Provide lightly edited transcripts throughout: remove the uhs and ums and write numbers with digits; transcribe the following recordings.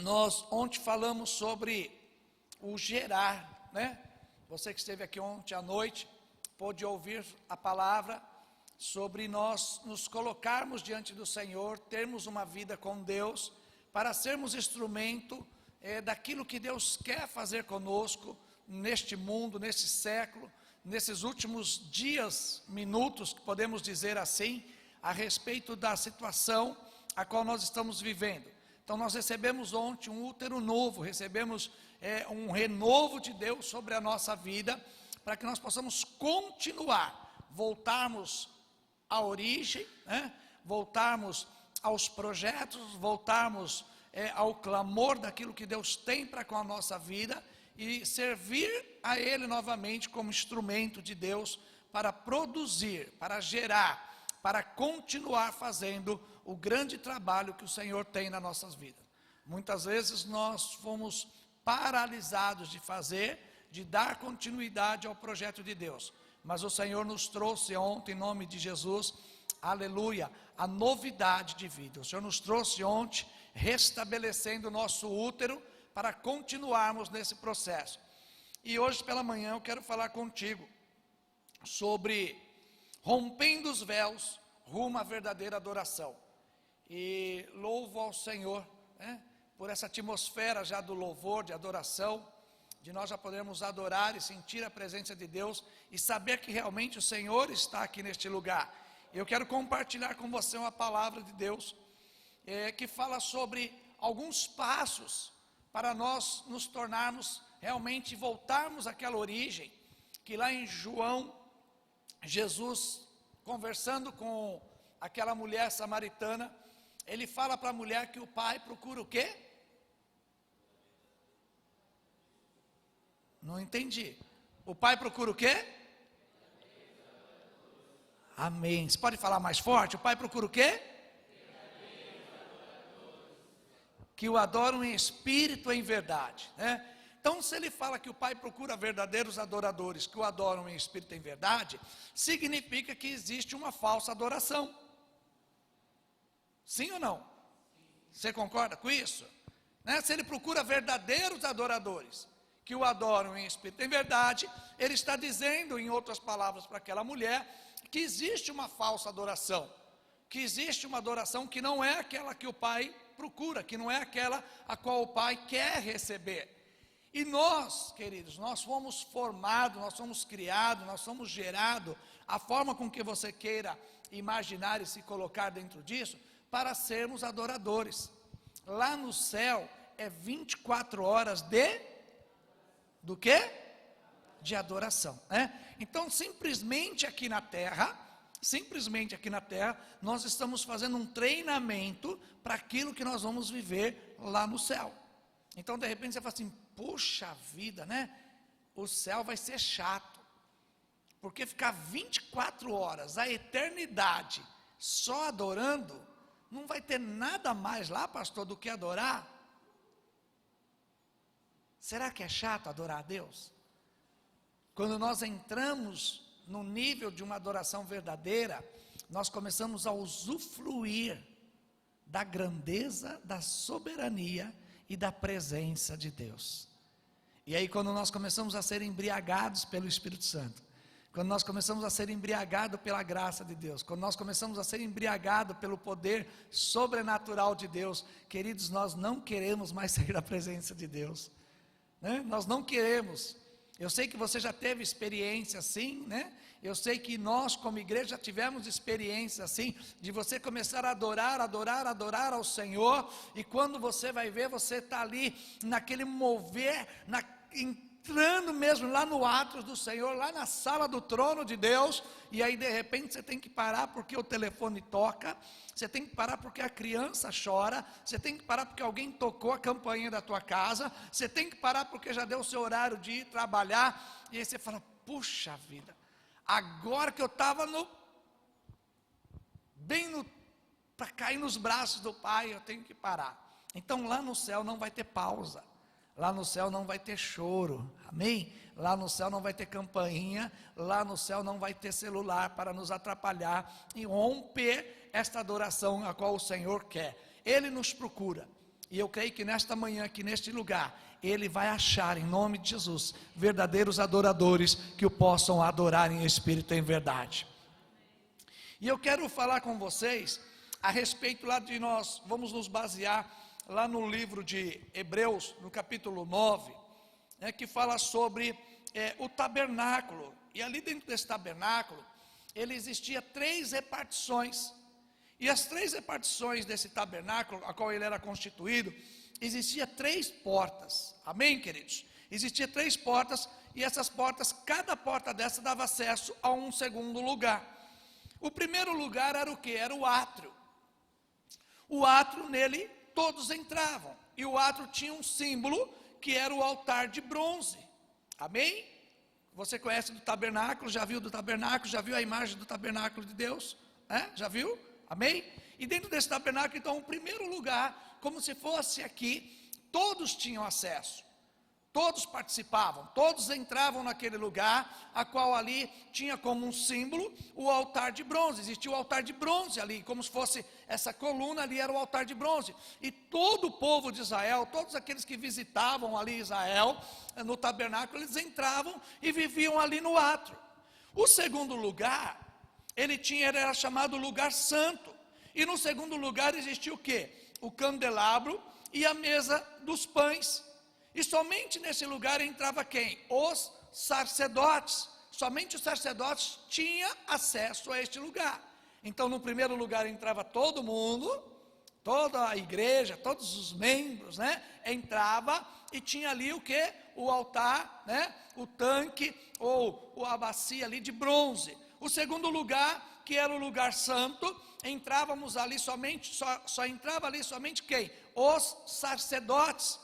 Nós ontem falamos sobre o gerar, né? Você que esteve aqui ontem à noite, pôde ouvir a palavra sobre nós nos colocarmos diante do Senhor, termos uma vida com Deus, para sermos instrumento daquilo que Deus quer fazer conosco, neste mundo, nesse século, nesses últimos dias, minutos, que podemos dizer assim, a respeito da situação a qual nós estamos vivendo. Então nós recebemos ontem um útero novo, recebemos um renovo de Deus sobre a nossa vida, para que nós possamos continuar, voltarmos à origem, né? Voltarmos aos projetos, voltarmos ao clamor daquilo que Deus tem para com a nossa vida, e servir a Ele novamente como instrumento de Deus para produzir, para gerar, para continuar fazendo o grande trabalho que o Senhor tem nas nossas vidas. Muitas vezes nós fomos paralisados de fazer, de dar continuidade ao projeto de Deus, mas o Senhor nos trouxe ontem, em nome de Jesus, aleluia, a novidade de vida. O Senhor nos trouxe ontem, restabelecendo o nosso útero, para continuarmos nesse processo. E hoje pela manhã eu quero falar contigo sobre rompendo os véus rumo à verdadeira adoração. E louvo ao Senhor, né, por essa atmosfera já do louvor, de adoração, de nós já podermos adorar e sentir a presença de Deus e saber que realmente o Senhor está aqui neste lugar. Eu quero compartilhar com você uma palavra de Deus que fala sobre alguns passos para nós nos tornarmos realmente, voltarmos àquela origem, que lá em João, Jesus conversando com aquela mulher samaritana, ele fala para a mulher que o pai procura o quê? Não entendi. O pai procura o quê? Amém. Você pode falar mais forte? O pai procura o quê? Que o adoram em espírito e em verdade, né? Então, se ele fala que o Pai procura verdadeiros adoradores que o adoram em espírito e em verdade, significa que existe uma falsa adoração. Sim ou não? Você concorda com isso? Né? Se ele procura verdadeiros adoradores que o adoram em espírito e em verdade, ele está dizendo, em outras palavras, para aquela mulher, que existe uma falsa adoração, que existe uma adoração que não é aquela que o Pai procura, que não é aquela a qual o Pai quer receber. E nós, queridos, nós fomos formados, nós somos criados, nós somos gerados, a forma com que você queira imaginar e se colocar dentro disso, para sermos adoradores. Lá no céu é 24 horas do quê? De adoração, né? Então simplesmente aqui na terra, nós estamos fazendo um treinamento para aquilo que nós vamos viver lá no céu. Então de repente você fala assim, puxa vida, né? O céu vai ser chato, porque ficar 24 horas, a eternidade, só adorando, não vai ter nada mais lá, pastor, do que adorar? Será que é chato adorar a Deus? Quando nós entramos no nível de uma adoração verdadeira, nós começamos a usufruir da grandeza, da soberania e da presença de Deus. E aí quando nós começamos a ser embriagados pelo Espírito Santo, quando nós começamos a ser embriagados pela graça de Deus, quando nós começamos a ser embriagados pelo poder sobrenatural de Deus, queridos, nós não queremos mais sair da presença de Deus, né? Nós não queremos. Eu sei que você já teve experiência assim, né? Eu sei que nós como igreja já tivemos experiência assim, de você começar a adorar ao Senhor, e quando você vai ver, você está ali, naquele mover, entrando mesmo lá no átrio do Senhor, lá na sala do trono de Deus, e aí de repente você tem que parar porque o telefone toca, você tem que parar porque a criança chora, você tem que parar porque alguém tocou a campainha da tua casa, você tem que parar porque já deu o seu horário de ir trabalhar, e aí você fala, puxa vida, agora que eu estava para cair nos braços do Pai, eu tenho que parar. Então lá no céu não vai ter pausa, lá no céu não vai ter choro, amém? Lá no céu não vai ter campainha, lá no céu não vai ter celular para nos atrapalhar e romper esta adoração a qual o Senhor quer. Ele nos procura, E eu creio que nesta manhã, aqui neste lugar, ele vai achar, em nome de Jesus, verdadeiros adoradores que o possam adorar em espírito e em verdade. E eu quero falar com vocês a respeito lá de nós, vamos nos basear lá no livro de Hebreus, no capítulo 9, que fala sobre o tabernáculo. E ali dentro desse tabernáculo, ele existia 3 repartições. E as 3 repartições desse tabernáculo, a qual ele era constituído, existia 3 portas. Amém, queridos? Existia 3 portas, e essas portas, cada porta dessa dava acesso a um segundo lugar. O primeiro lugar era o que? Era o átrio. O átrio, nele, todos entravam. E o átrio tinha um símbolo, que era o altar de bronze. Amém? Você conhece do tabernáculo, já viu do tabernáculo, já viu a imagem do tabernáculo de Deus? Já viu? Amém? E dentro desse tabernáculo, então, o primeiro lugar, como se fosse aqui, todos tinham acesso. Todos participavam, todos entravam naquele lugar, a qual ali tinha como um símbolo o altar de bronze. Existia o altar de bronze ali, como se fosse essa coluna ali, era o altar de bronze. E todo o povo de Israel, todos aqueles que visitavam ali Israel, no tabernáculo, eles entravam e viviam ali no átrio. O segundo lugar, era chamado lugar santo. E no segundo lugar existia o quê? O candelabro e a mesa dos pães. E somente nesse lugar entrava quem? Os sacerdotes. Somente os sacerdotes tinham acesso a este lugar. Então no primeiro lugar entrava todo mundo, toda a igreja, todos os membros, entrava e tinha ali o que? O altar, o tanque ou a bacia ali de bronze. O segundo lugar, que era o lugar santo, entrávamos ali somente, só entrava ali somente quem? Os sacerdotes.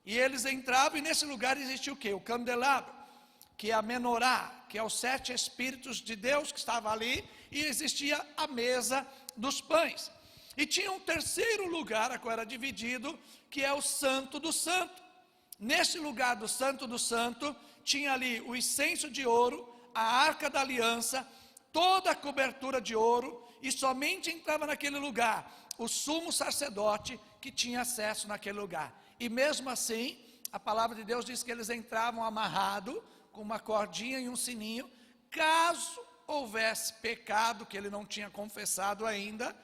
E eles entravam, e nesse lugar existia o quê? O candelabro, que é a menorá, que é os 7 Espíritos de Deus que estava ali, e existia a mesa dos pães. E tinha um terceiro lugar, a qual era dividido, que é o Santo do Santo. Nesse lugar do Santo, tinha ali o incenso de ouro, a arca da aliança, toda a cobertura de ouro, e somente entrava naquele lugar o sumo sacerdote que tinha acesso naquele lugar. E mesmo assim, a palavra de Deus diz que eles entravam amarrado com uma cordinha e um sininho, caso houvesse pecado que ele não tinha confessado ainda,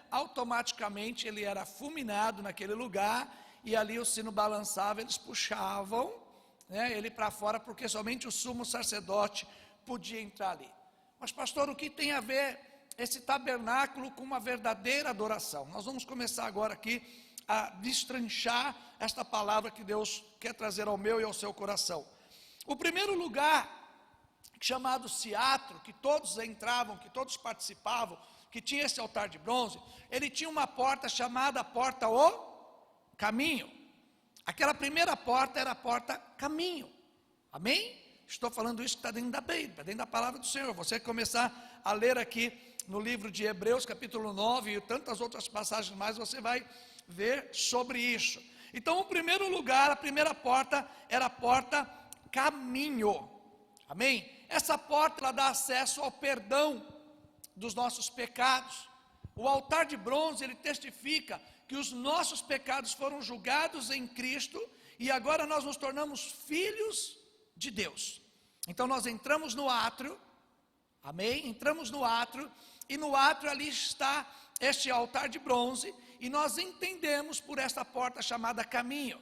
automaticamente ele era fulminado naquele lugar, e ali o sino balançava, eles puxavam ele para fora, porque somente o sumo sacerdote podia entrar ali. Mas pastor, o que tem a ver esse tabernáculo com uma verdadeira adoração? Nós vamos começar agora aqui a destrinchar esta palavra que Deus quer trazer ao meu e ao seu coração. O primeiro lugar, chamado átrio, que todos entravam, que todos participavam, que tinha esse altar de bronze, ele tinha uma porta chamada porta o caminho. Aquela primeira porta era a porta caminho. Amém? Estou falando isso que está dentro da Bíblia, dentro da palavra do Senhor. Você começar a ler aqui no livro de Hebreus, capítulo 9, e tantas outras passagens mais, você vai ver sobre isso. Então o primeiro lugar, a primeira porta, era a porta caminho. Amém? Essa porta, ela dá acesso ao perdão dos nossos pecados. O altar de bronze, ele testifica que os nossos pecados foram julgados em Cristo, e agora nós nos tornamos filhos de Deus. Então nós entramos no átrio, amém? Entramos no átrio, e no átrio ali está este altar de bronze, e nós entendemos por esta porta chamada caminho.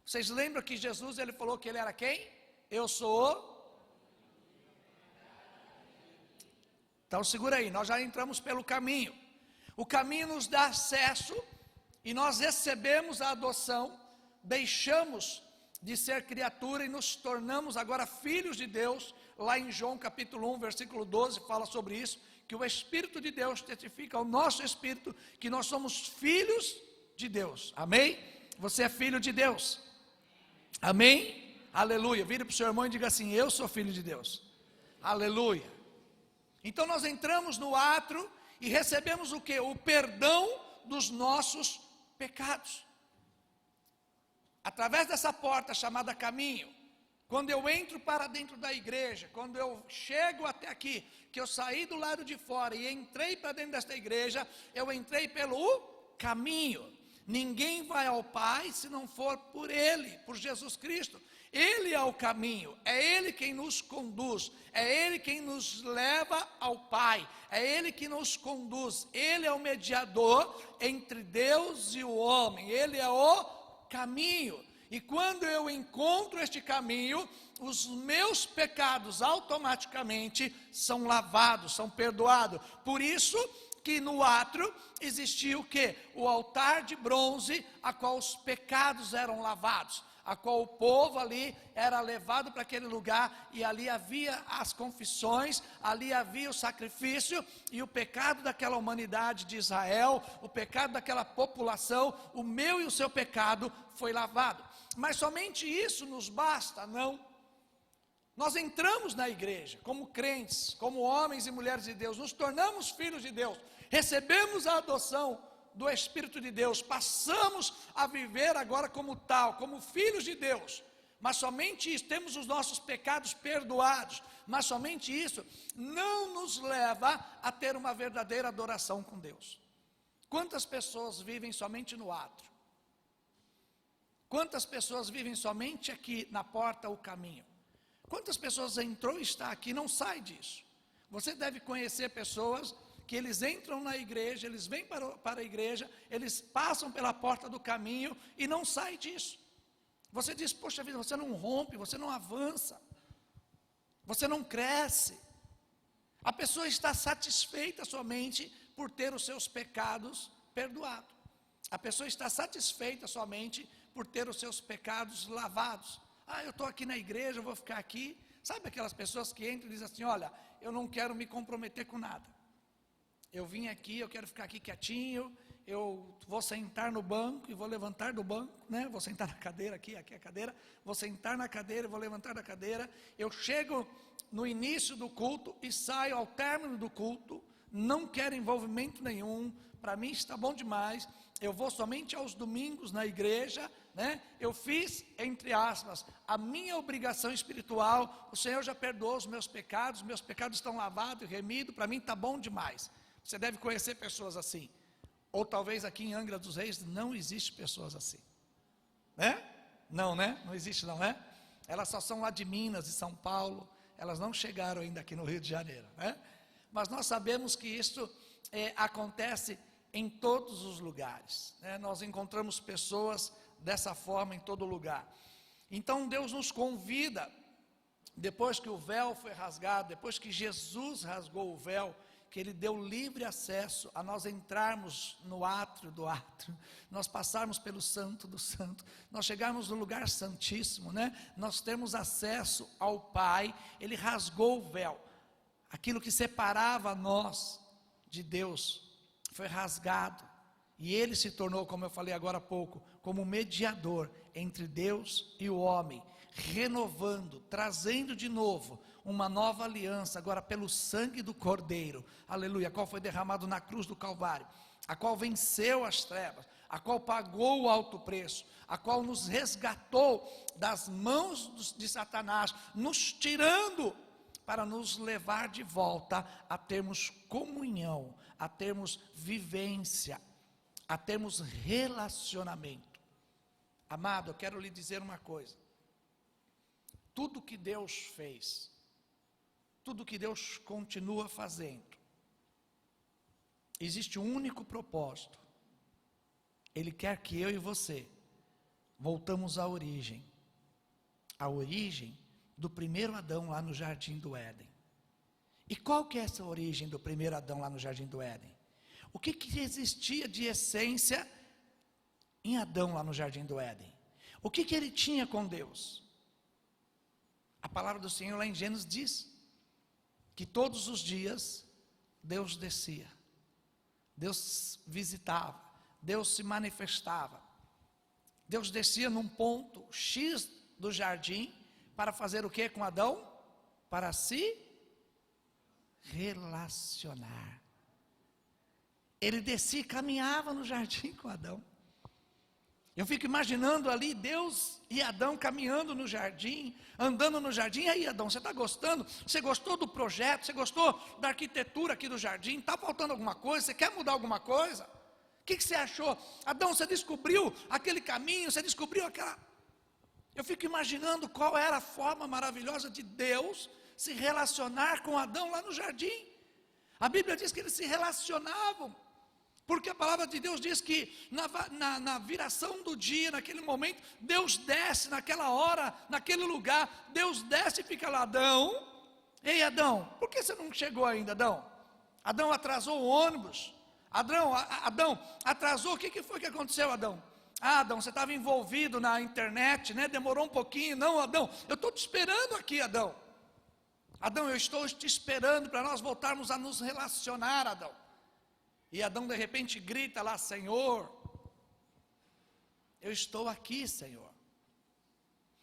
Vocês lembram que Jesus, ele falou que ele era quem? Eu sou. Então segura aí, nós já entramos pelo caminho. O caminho nos dá acesso, e nós recebemos a adoção, deixamos de ser criatura e nos tornamos agora filhos de Deus. Lá em João capítulo 1, versículo 12, fala sobre isso, que o Espírito de Deus testifica ao nosso Espírito que nós somos filhos de Deus. Amém? Você é filho de Deus. Amém? Aleluia. Vire para o seu irmão e diga assim: eu sou filho de Deus. Aleluia. Então nós entramos no átrio e recebemos o que? O perdão dos nossos pecados. Através dessa porta chamada caminho, quando eu entro para dentro da igreja, quando eu chego até aqui, que eu saí do lado de fora e entrei para dentro desta igreja, eu entrei pelo caminho. Ninguém vai ao Pai se não for por Ele, por Jesus Cristo. Ele é o caminho, é Ele quem nos conduz, é Ele quem nos leva ao Pai, é Ele que nos conduz. Ele é o mediador entre Deus e o homem, Ele é o caminho. E quando eu encontro este caminho, os meus pecados automaticamente são lavados, são perdoados. Por isso que no átrio existia o quê? O altar de bronze, a qual os pecados eram lavados, a qual o povo ali era levado para aquele lugar, e ali havia as confissões, ali havia o sacrifício, e o pecado daquela humanidade de Israel, o pecado daquela população, o meu e o seu pecado foi lavado. Mas somente isso nos basta? Não. Nós entramos na igreja como crentes, como homens e mulheres de Deus, nos tornamos filhos de Deus, recebemos a adoção do Espírito de Deus, passamos a viver agora como tal, como filhos de Deus. Mas somente isso, temos os nossos pecados perdoados, mas somente isso não nos leva a ter uma verdadeira adoração com Deus. Quantas pessoas vivem somente no átrio? Quantas pessoas vivem somente aqui na porta, o caminho? Quantas pessoas entrou e está aqui e não sai disso? Você deve conhecer pessoas que eles entram na igreja, eles vêm para a igreja, eles passam pela porta do caminho e não saem disso. Você diz, poxa vida, você não rompe, você não avança, você não cresce. A pessoa está satisfeita somente por ter os seus pecados perdoados. A pessoa está satisfeita somente por ter os seus pecados lavados. Ah, eu estou aqui na igreja, eu vou ficar aqui. Sabe aquelas pessoas que entram e dizem assim, olha, eu não quero me comprometer com nada. Eu vim aqui, eu quero ficar aqui quietinho, eu vou sentar no banco e vou levantar do banco, né? Vou sentar na cadeira aqui é a cadeira, vou sentar na cadeira e vou levantar da cadeira. Eu chego no início do culto e saio ao término do culto, não quero envolvimento nenhum, para mim está bom demais. Eu vou somente aos domingos na igreja, né? Eu fiz, entre aspas, a minha obrigação espiritual, o Senhor já perdoou os meus pecados estão lavados e remidos, para mim está bom demais. Você deve conhecer pessoas assim, ou talvez aqui em Angra dos Reis não existe pessoas assim, né? Não, né? Não existe não, né? Elas só são lá de Minas e São Paulo, elas não chegaram ainda aqui no Rio de Janeiro, né? Mas nós sabemos que isso acontece em todos os lugares, né? Nós encontramos pessoas dessa forma em todo lugar. Então Deus nos convida, depois que o véu foi rasgado, depois que Jesus rasgou o véu, que Ele deu livre acesso a nós entrarmos no átrio do átrio, nós passarmos pelo santo do santo, nós chegarmos no lugar santíssimo, né? Nós temos acesso ao Pai. Ele rasgou o véu, aquilo que separava nós de Deus foi rasgado, e Ele se tornou, como eu falei agora há pouco, como mediador entre Deus e o homem, renovando, trazendo de novo uma nova aliança, agora pelo sangue do Cordeiro, aleluia, a qual foi derramado na cruz do Calvário, a qual venceu as trevas, a qual pagou o alto preço, a qual nos resgatou das mãos de Satanás, nos tirando para nos levar de volta a termos comunhão, a termos vivência, a termos relacionamento. Amado, eu quero lhe dizer uma coisa: tudo que Deus fez, tudo que Deus continua fazendo, existe um único propósito. Ele quer que eu e você voltamos à origem do primeiro Adão lá no Jardim do Éden. E qual que é essa origem do primeiro Adão lá no Jardim do Éden? O que existia de essência em Adão lá no Jardim do Éden? O que ele tinha com Deus? A palavra do Senhor lá em Gênesis diz que todos os dias Deus descia, Deus visitava, Deus se manifestava. Deus descia num ponto X do jardim para fazer o que com Adão? Para se relacionar. Ele descia e caminhava no jardim com Adão. Eu fico imaginando ali Deus e Adão caminhando no jardim, andando no jardim. E aí, Adão, você está gostando? Você gostou do projeto? Você gostou da arquitetura aqui do jardim? Está faltando alguma coisa? Você quer mudar alguma coisa? O que você achou? Adão, você descobriu aquele caminho, você descobriu aquela... Eu fico imaginando qual era a forma maravilhosa de Deus se relacionar com Adão lá no jardim. A Bíblia diz que eles se relacionavam, porque a palavra de Deus diz que na viração do dia, naquele momento, Deus desce naquela hora, naquele lugar, Deus desce e fica lá, Adão, ei Adão, por que você não chegou ainda, Adão? Adão atrasou o ônibus, Adão atrasou, o que foi que aconteceu, Adão? Ah, Adão, você estava envolvido na internet, né? Demorou um pouquinho. Não, Adão, eu estou te esperando aqui, Adão. Adão, eu estou te esperando para nós voltarmos a nos relacionar, Adão. E Adão de repente grita lá, Senhor, eu estou aqui, Senhor.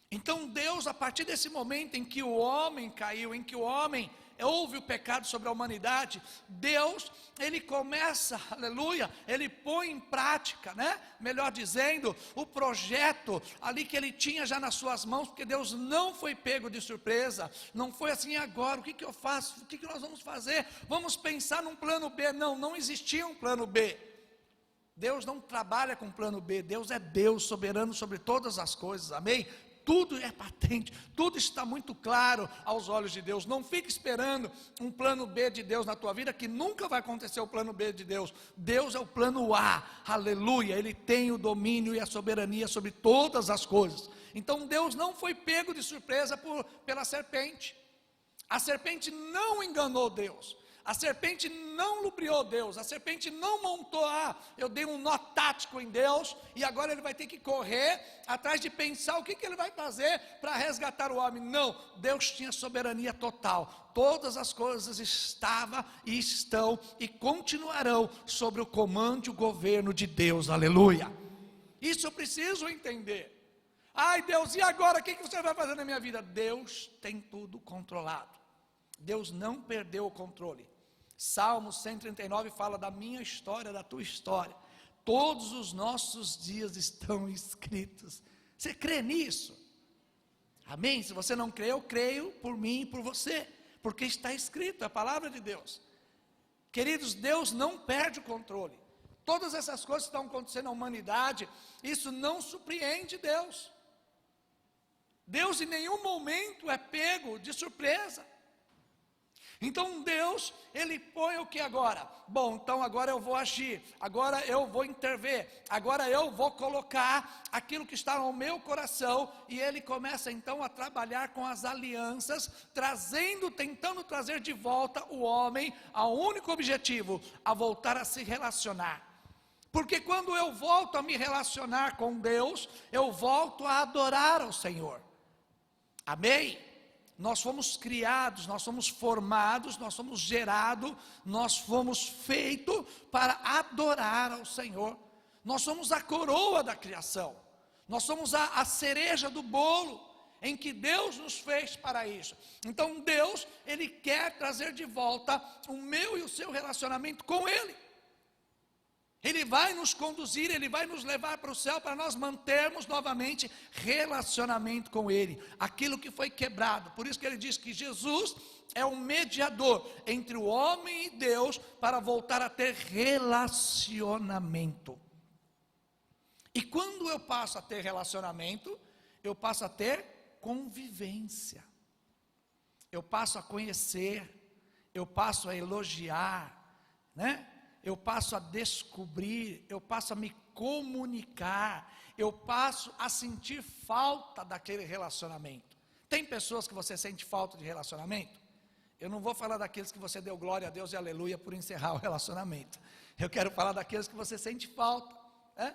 Então Deus, a partir desse momento em que o homem caiu, em que o homem houve o pecado sobre a humanidade, Deus, Ele começa, aleluia, Ele põe em prática, né? Melhor dizendo, o projeto ali que Ele tinha já nas suas mãos, porque Deus não foi pego de surpresa, não foi assim, agora, o que eu faço, o que nós vamos fazer, vamos pensar num plano B, não existia um plano B, Deus não trabalha com plano B, Deus é Deus, soberano sobre todas as coisas, amém? Tudo é patente, tudo está muito claro aos olhos de Deus. Não fique esperando um plano B de Deus na tua vida, que nunca vai acontecer o plano B de Deus. Deus é o plano A, aleluia, Ele tem o domínio e a soberania sobre todas as coisas. Então Deus não foi pego de surpresa pela serpente. A serpente não enganou Deus. A serpente não lubriou Deus, a serpente não montou, eu dei um nó tático em Deus, e agora ele vai ter que correr atrás de pensar o que ele vai fazer para resgatar o homem. Não, Deus tinha soberania total, todas as coisas estavam e estão e continuarão sobre o comando e o governo de Deus, aleluia. Isso eu preciso entender. Ai Deus, e agora o que você vai fazer na minha vida? Deus tem tudo controlado, Deus não perdeu o controle. Salmo 139 fala da minha história, da tua história. Todos os nossos dias estão escritos. Você crê nisso? Amém? Se você não crê, eu creio por mim e por você, porque está escrito, é a palavra de Deus. Queridos, Deus não perde o controle. Todas essas coisas que estão acontecendo na humanidade, isso não surpreende Deus. Deus em nenhum momento é pego de surpresa. Então Deus, Ele põe o que agora? Bom, então agora eu vou agir, agora eu vou intervir, agora eu vou colocar aquilo que está no meu coração, e Ele começa então a trabalhar com as alianças, tentando trazer de volta o homem ao único objetivo, a voltar a se relacionar. Porque quando eu volto a me relacionar com Deus, eu volto a adorar ao Senhor. Amém? Nós fomos criados, nós fomos formados, nós fomos gerados, nós fomos feitos para adorar ao Senhor. Nós somos a coroa da criação, nós somos a cereja do bolo, em que Deus nos fez para isso. Então Deus, Ele quer trazer de volta o meu e o seu relacionamento com Ele. Ele vai nos conduzir, Ele vai nos levar para o céu, para nós mantermos novamente relacionamento com Ele, aquilo que foi quebrado. Por isso que Ele diz que Jesus é o mediador entre o homem e Deus, para voltar a ter relacionamento. E quando eu passo a ter relacionamento, eu passo a ter convivência, eu passo a conhecer, eu passo a elogiar, né? Eu passo a descobrir, eu passo a me comunicar, eu passo a sentir falta daquele relacionamento. Tem pessoas que você sente falta de relacionamento? Eu não vou falar daqueles que você deu glória a Deus e aleluia por encerrar o relacionamento. Eu quero falar daqueles que você sente falta, né?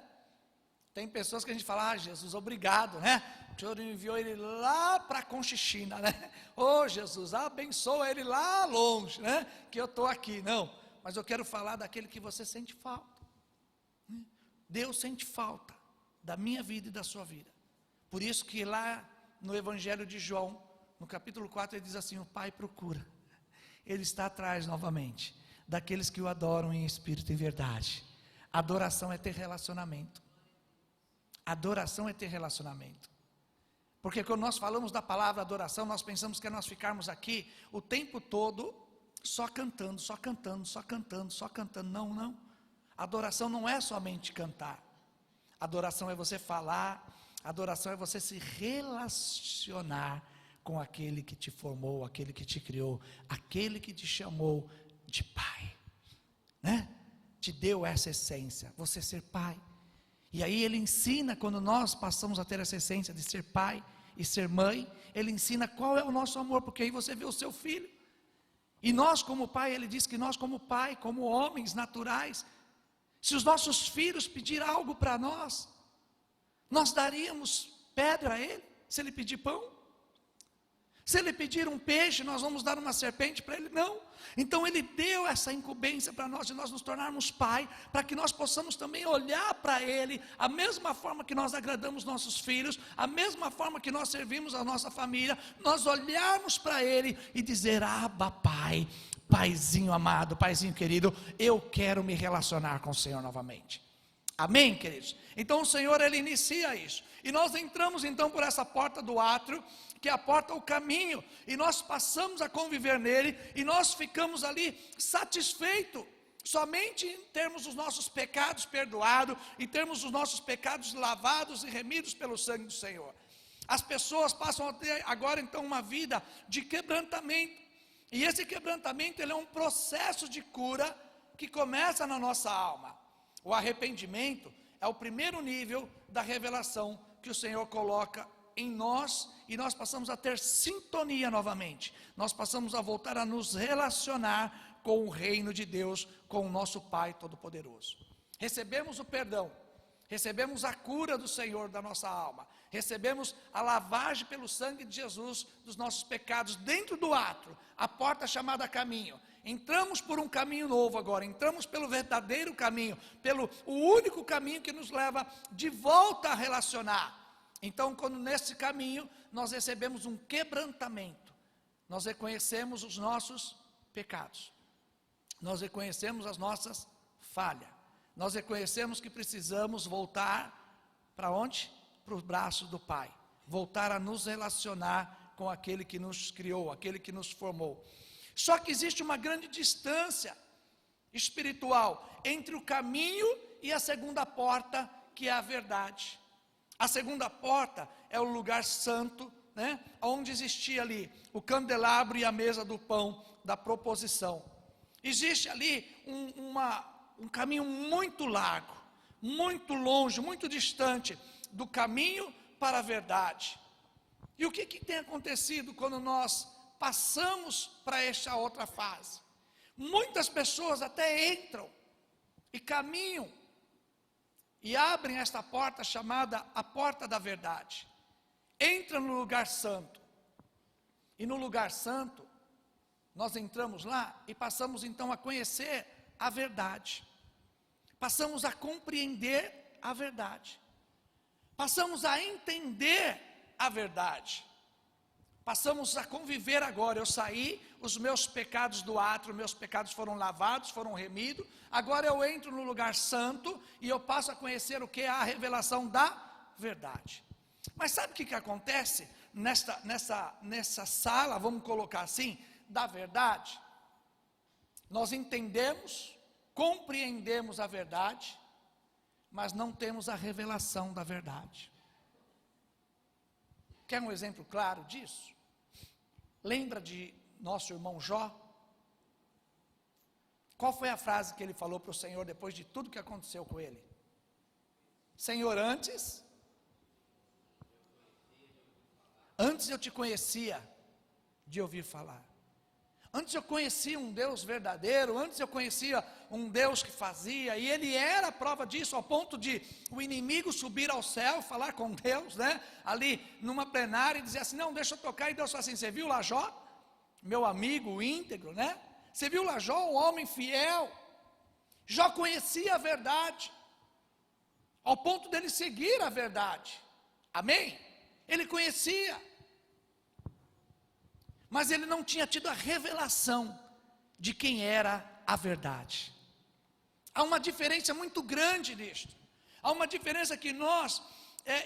Tem pessoas que a gente fala, Jesus, obrigado, né? O Senhor enviou ele lá para Conchichina, né? Jesus, abençoa ele lá longe, né? Que eu estou aqui, não. Mas eu quero falar daquele que você sente falta. Deus sente falta da minha vida e da sua vida. Por isso que lá no Evangelho de João, no capítulo 4, ele diz assim, o Pai procura, Ele está atrás novamente, daqueles que o adoram em espírito e em verdade. Adoração é ter relacionamento. Adoração é ter relacionamento. Porque quando nós falamos da palavra adoração, nós pensamos que é nós ficarmos aqui o tempo todo só cantando, só cantando, só cantando, só cantando. Não. Adoração não é somente cantar. Adoração é você falar, adoração é você se relacionar com aquele que te formou, aquele que te criou, aquele que te chamou de pai, né? Te deu essa essência, você ser pai. E aí ele ensina, quando nós passamos a ter essa essência de ser pai e ser mãe, ele ensina qual é o nosso amor, porque aí você vê o seu filho. E nós como pai, ele diz que nós como pai, como homens naturais, se os nossos filhos pedirem algo para nós daríamos pedra a ele, se ele pedir pão? Se ele pedir um peixe, nós vamos dar uma serpente para ele? Não. Então ele deu essa incumbência para nós, de nós nos tornarmos pai, para que nós possamos também olhar para ele, a mesma forma que nós agradamos nossos filhos, a mesma forma que nós servimos a nossa família, nós olharmos para ele e dizer: Abba, pai, paizinho amado, paizinho querido, eu quero me relacionar com o Senhor novamente. Amém, queridos? Então o Senhor, ele inicia isso, e nós entramos então por essa porta do átrio, que é a porta, o caminho, e nós passamos a conviver nele, e nós ficamos ali satisfeitos, somente em termos os nossos pecados perdoados, e termos os nossos pecados lavados e remidos pelo sangue do Senhor. As pessoas passam a ter agora então uma vida de quebrantamento, e esse quebrantamento, ele é um processo de cura, que começa na nossa alma. O arrependimento é o primeiro nível da revelação que o Senhor coloca em nós, e nós passamos a ter sintonia novamente, nós passamos a voltar a nos relacionar com o reino de Deus, com o nosso Pai Todo-Poderoso. Recebemos o perdão, recebemos a cura do Senhor da nossa alma, recebemos a lavagem pelo sangue de Jesus dos nossos pecados dentro do átrio, a porta chamada caminho. Entramos por um caminho novo agora, entramos pelo verdadeiro caminho, pelo o único caminho que nos leva de volta a relacionar. Então, quando nesse caminho nós recebemos um quebrantamento, nós reconhecemos os nossos pecados, nós reconhecemos as nossas falhas, nós reconhecemos que precisamos voltar para onde? Para o braço do Pai, voltar a nos relacionar com aquele que nos criou, aquele que nos formou. Só que existe uma grande distância espiritual entre o caminho e a segunda porta, que é a verdade. A segunda porta é o lugar santo, né? Onde existia ali o candelabro e a mesa do pão da proposição. Existe ali um caminho muito largo, muito longe, muito distante do caminho para a verdade. E o que tem acontecido quando nós passamos para esta outra fase? Muitas pessoas até entram e caminham e abrem esta porta chamada a porta da verdade, entram no lugar santo, e no lugar santo nós entramos lá e passamos então a conhecer a verdade, passamos a compreender a verdade, passamos a entender a verdade, passamos a conviver agora. Eu saí, os meus pecados do átrio, meus pecados foram lavados, foram remidos, agora eu entro no lugar santo, e eu passo a conhecer o que é a revelação da verdade. Mas sabe o que acontece nessa sala, vamos colocar assim, da verdade? Nós entendemos, compreendemos a verdade, mas não temos a revelação da verdade. Quer um exemplo claro disso? Lembra de nosso irmão Jó? Qual foi a frase que ele falou para o Senhor depois de tudo que aconteceu com ele? Senhor, antes eu te conhecia de ouvir falar. Antes eu conhecia um Deus verdadeiro, antes eu conhecia um Deus que fazia, e ele era a prova disso, ao ponto de o inimigo subir ao céu, falar com Deus, né? Ali numa plenária, e dizer assim: não, deixa eu tocar, e Deus fala assim: você viu lá Jó? Meu amigo íntegro, né? Você viu lá Jó, um homem fiel? Jó conhecia a verdade, ao ponto dele seguir a verdade, amém? Ele conhecia, mas ele não tinha tido a revelação de quem era a verdade. Há uma diferença muito grande nisto. Há uma diferença que nós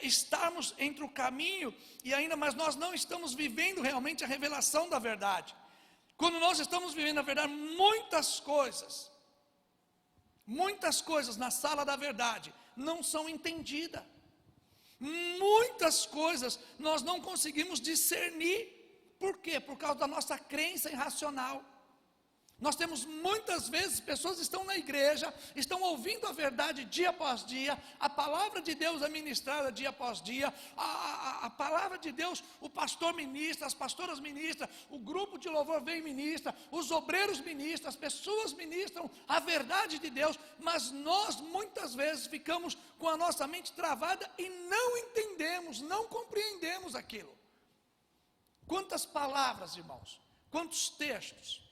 estamos entre o caminho e ainda, mas nós não estamos vivendo realmente a revelação da verdade. Quando nós estamos vivendo a verdade, muitas coisas muitas coisas na sala da verdade não são entendidas. Muitas coisas nós não conseguimos discernir. Por quê? Por causa da nossa crença irracional. Nós temos muitas vezes pessoas que estão na igreja, estão ouvindo a verdade dia após dia, a palavra de Deus é ministrada dia após dia, a palavra de Deus, o pastor ministra, as pastoras ministram, o grupo de louvor vem e ministra, os obreiros ministram, as pessoas ministram a verdade de Deus, mas nós muitas vezes ficamos com a nossa mente travada e não entendemos, não compreendemos aquilo. Quantas palavras, irmãos, quantos textos,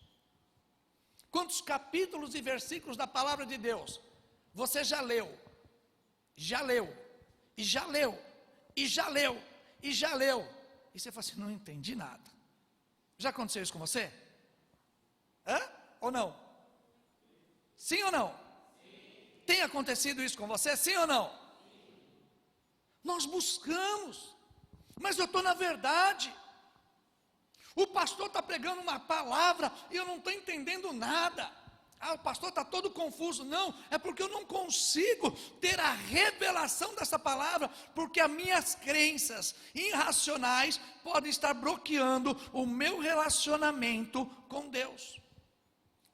quantos capítulos e versículos da palavra de Deus você já leu, e já leu, e já leu, e já leu, e você fala assim, não entendi nada. Já aconteceu isso com você? Hã? Ou não? Sim ou não? Sim. Tem acontecido isso com você? Sim ou não? Sim. Nós buscamos, mas eu estou na verdade. O pastor está pregando uma palavra e eu não estou entendendo nada. O pastor está todo confuso. Não, é porque eu não consigo ter a revelação dessa palavra, porque as minhas crenças irracionais podem estar bloqueando o meu relacionamento com Deus.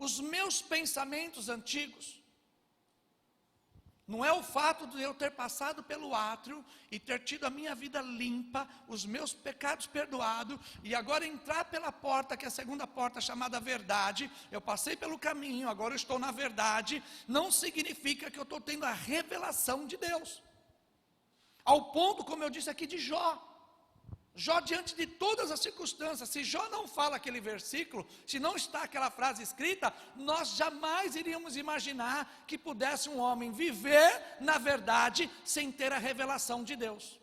Os meus pensamentos antigos. Não é o fato de eu ter passado pelo átrio e ter tido a minha vida limpa, os meus pecados perdoados, e agora entrar pela porta, que é a segunda porta chamada verdade, eu passei pelo caminho, agora eu estou na verdade, não significa que eu estou tendo a revelação de Deus. Ao ponto, como eu disse aqui, de Jó. Jó, diante de todas as circunstâncias, se Jó não fala aquele versículo, se não está aquela frase escrita, nós jamais iríamos imaginar que pudesse um homem viver na verdade sem ter a revelação de Deus.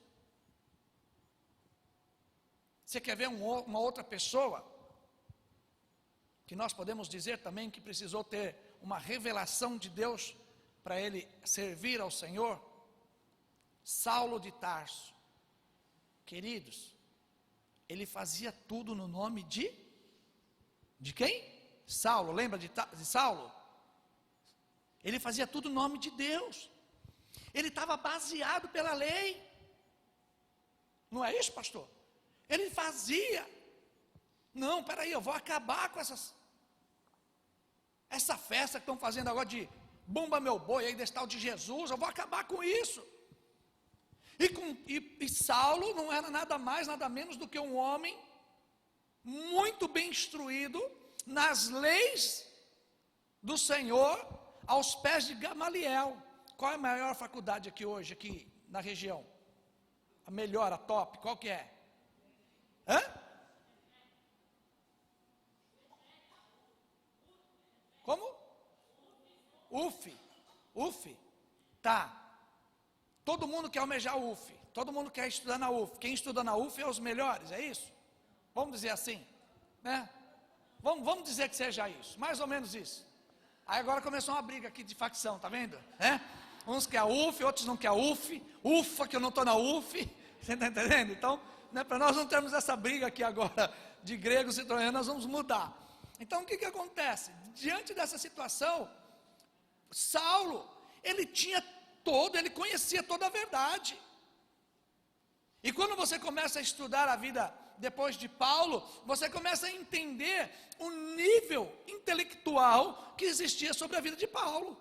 Você quer ver uma outra pessoa que nós podemos dizer também que precisou ter uma revelação de Deus para ele servir ao Senhor? Saulo de Tarso. Queridos, ele fazia tudo no nome de quem? Saulo, lembra de Saulo? Ele fazia tudo no nome de Deus. Ele estava baseado pela lei. Não é isso, pastor? Ele fazia. Não, peraí, eu vou acabar com essa festa que estão fazendo agora de bomba meu boi, aí desse tal de Jesus, eu vou acabar com isso. E Saulo não era nada mais, nada menos do que um homem muito bem instruído nas leis do Senhor, aos pés de Gamaliel. Qual é a maior faculdade aqui hoje, aqui na região? A melhor, a top, qual que é? Hã? Como? UF. Tá. Todo mundo quer almejar a UF, todo mundo quer estudar na UF. Quem estuda na UF é os melhores, é isso? Vamos dizer assim, né? Vamos dizer que seja isso, mais ou menos isso. Aí agora começou uma briga aqui de facção, tá vendo? Uns querem a UF, outros não querem a UF. Ufa que eu não estou na UF, você está entendendo? Então, né, para nós não termos essa briga aqui agora de gregos e troianos, nós vamos mudar. Então o que acontece? Diante dessa situação, Saulo, ele conhecia toda a verdade. E quando você começa a estudar a vida depois de Paulo, você começa a entender o nível intelectual que existia sobre a vida de Paulo.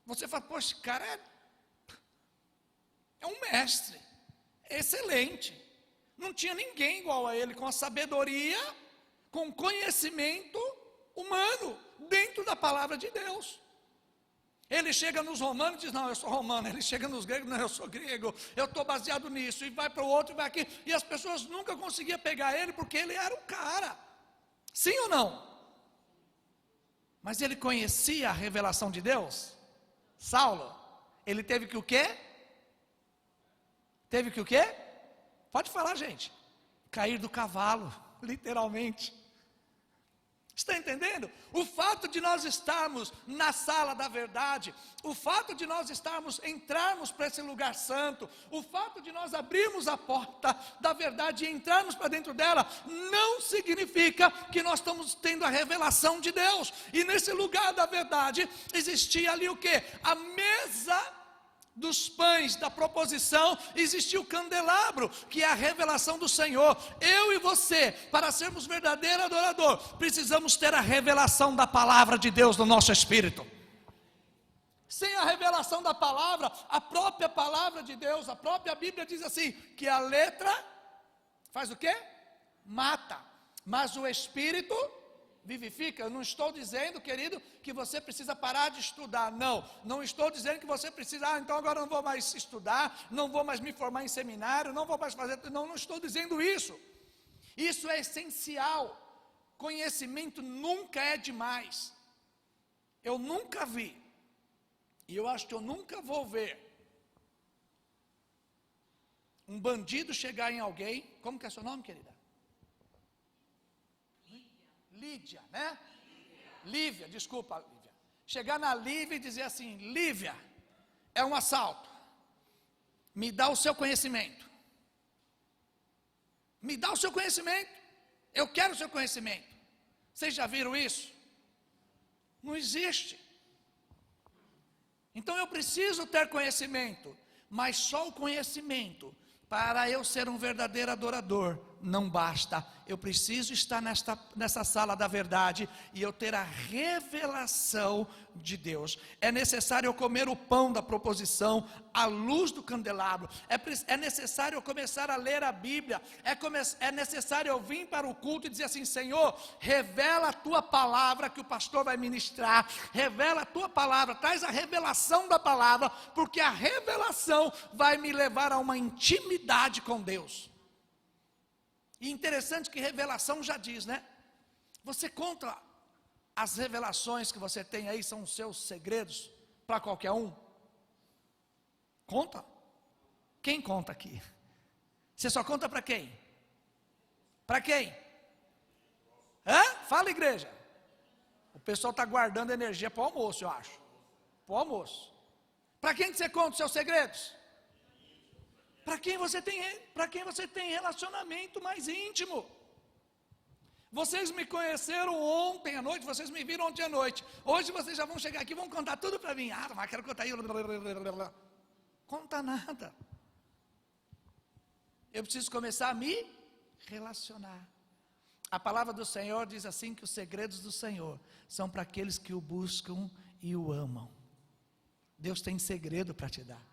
Você fala, poxa, esse cara é um mestre, excelente. Não tinha ninguém igual a ele, com a sabedoria, com conhecimento humano, dentro da palavra de Deus. Ele chega nos romanos e diz, não, eu sou romano. Ele chega nos gregos, não, eu sou grego, eu estou baseado nisso, e vai para o outro, e vai aqui, e as pessoas nunca conseguiam pegar ele, porque ele era um cara, sim ou não? Mas ele conhecia a revelação de Deus? Saulo, ele teve que o quê? Pode falar, gente. Cair do cavalo, literalmente. Está entendendo? O fato de nós estarmos na sala da verdade, o fato de nós entrarmos para esse lugar santo, o fato de nós abrirmos a porta da verdade e entrarmos para dentro dela, não significa que nós estamos tendo a revelação de Deus. E nesse lugar da verdade, existia ali o quê? A mesa dos pães, da proposição, existiu o candelabro, que é a revelação do Senhor. Eu e você, para sermos verdadeiro adorador, precisamos ter a revelação da palavra de Deus no nosso espírito. Sem a revelação da palavra, a própria palavra de Deus, a própria Bíblia diz assim, que a letra faz o quê? Mata, mas o espírito vivifica. Eu não estou dizendo, querido, que você precisa parar de estudar, não estou dizendo que você precisa, então agora eu não vou mais estudar, não vou mais me formar em seminário, não vou mais fazer, não estou dizendo isso. Isso é essencial. Conhecimento nunca é demais. Eu nunca vi, e eu acho que eu nunca vou ver, um bandido chegar em alguém. Como que é seu nome, querida? Lídia, né? Lívia, desculpa, Lívia. Chegar na Lívia e dizer assim: Lívia, é um assalto, me dá o seu conhecimento. Me dá o seu conhecimento. Eu quero o seu conhecimento. Vocês já viram isso? Não existe. Então eu preciso ter conhecimento, mas só o conhecimento, para eu ser um verdadeiro adorador, não basta. Eu preciso estar nessa sala da verdade e eu ter a revelação de Deus. É necessário eu comer o pão da proposição, à luz do candelabro. É necessário eu começar a ler a Bíblia. É necessário eu vir para o culto e dizer assim: Senhor, revela a tua palavra que o pastor vai ministrar. Revela a tua palavra, traz a revelação da palavra, porque a revelação vai me levar a uma intimidade com Deus. E interessante que revelação já diz, né? Você conta as revelações que você tem aí, são os seus segredos para qualquer um? Conta? Quem conta aqui? Você só conta para quem? Para quem? Fala, igreja. O pessoal está guardando energia para o almoço, eu acho. Para o almoço. Para quem que você conta os seus segredos? Para quem você tem relacionamento mais íntimo. Vocês me conheceram ontem à noite, vocês me viram ontem à noite. Hoje vocês já vão chegar aqui e vão contar tudo para mim. Mas quero contar aí. Conta nada. Eu preciso começar a me relacionar. A palavra do Senhor diz assim, que os segredos do Senhor são para aqueles que o buscam e o amam. Deus tem segredo para te dar.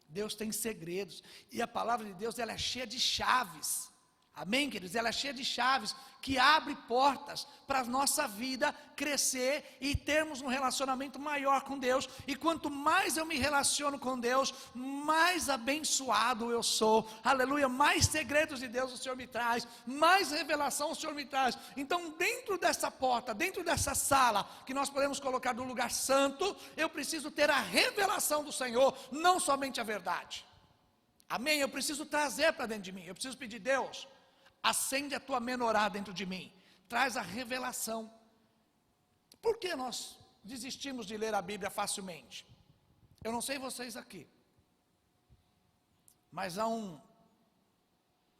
Deus tem segredos, e a palavra de Deus, ela é cheia de chaves, amém, queridos? Ela é cheia de chaves, que abre portas para a nossa vida crescer, e termos um relacionamento maior com Deus. E quanto mais eu me relaciono com Deus, mais abençoado eu sou, aleluia, mais segredos de Deus o Senhor me traz, mais revelação o Senhor me traz. Então dentro dessa porta, dentro dessa sala, que nós podemos colocar no lugar santo, eu preciso ter a revelação do Senhor, não somente a verdade, amém? Eu preciso trazer para dentro de mim, eu preciso pedir: Deus, acende a tua menorá dentro de mim, traz a revelação. Por que nós desistimos de ler a Bíblia facilmente? Eu não sei vocês aqui, mas há um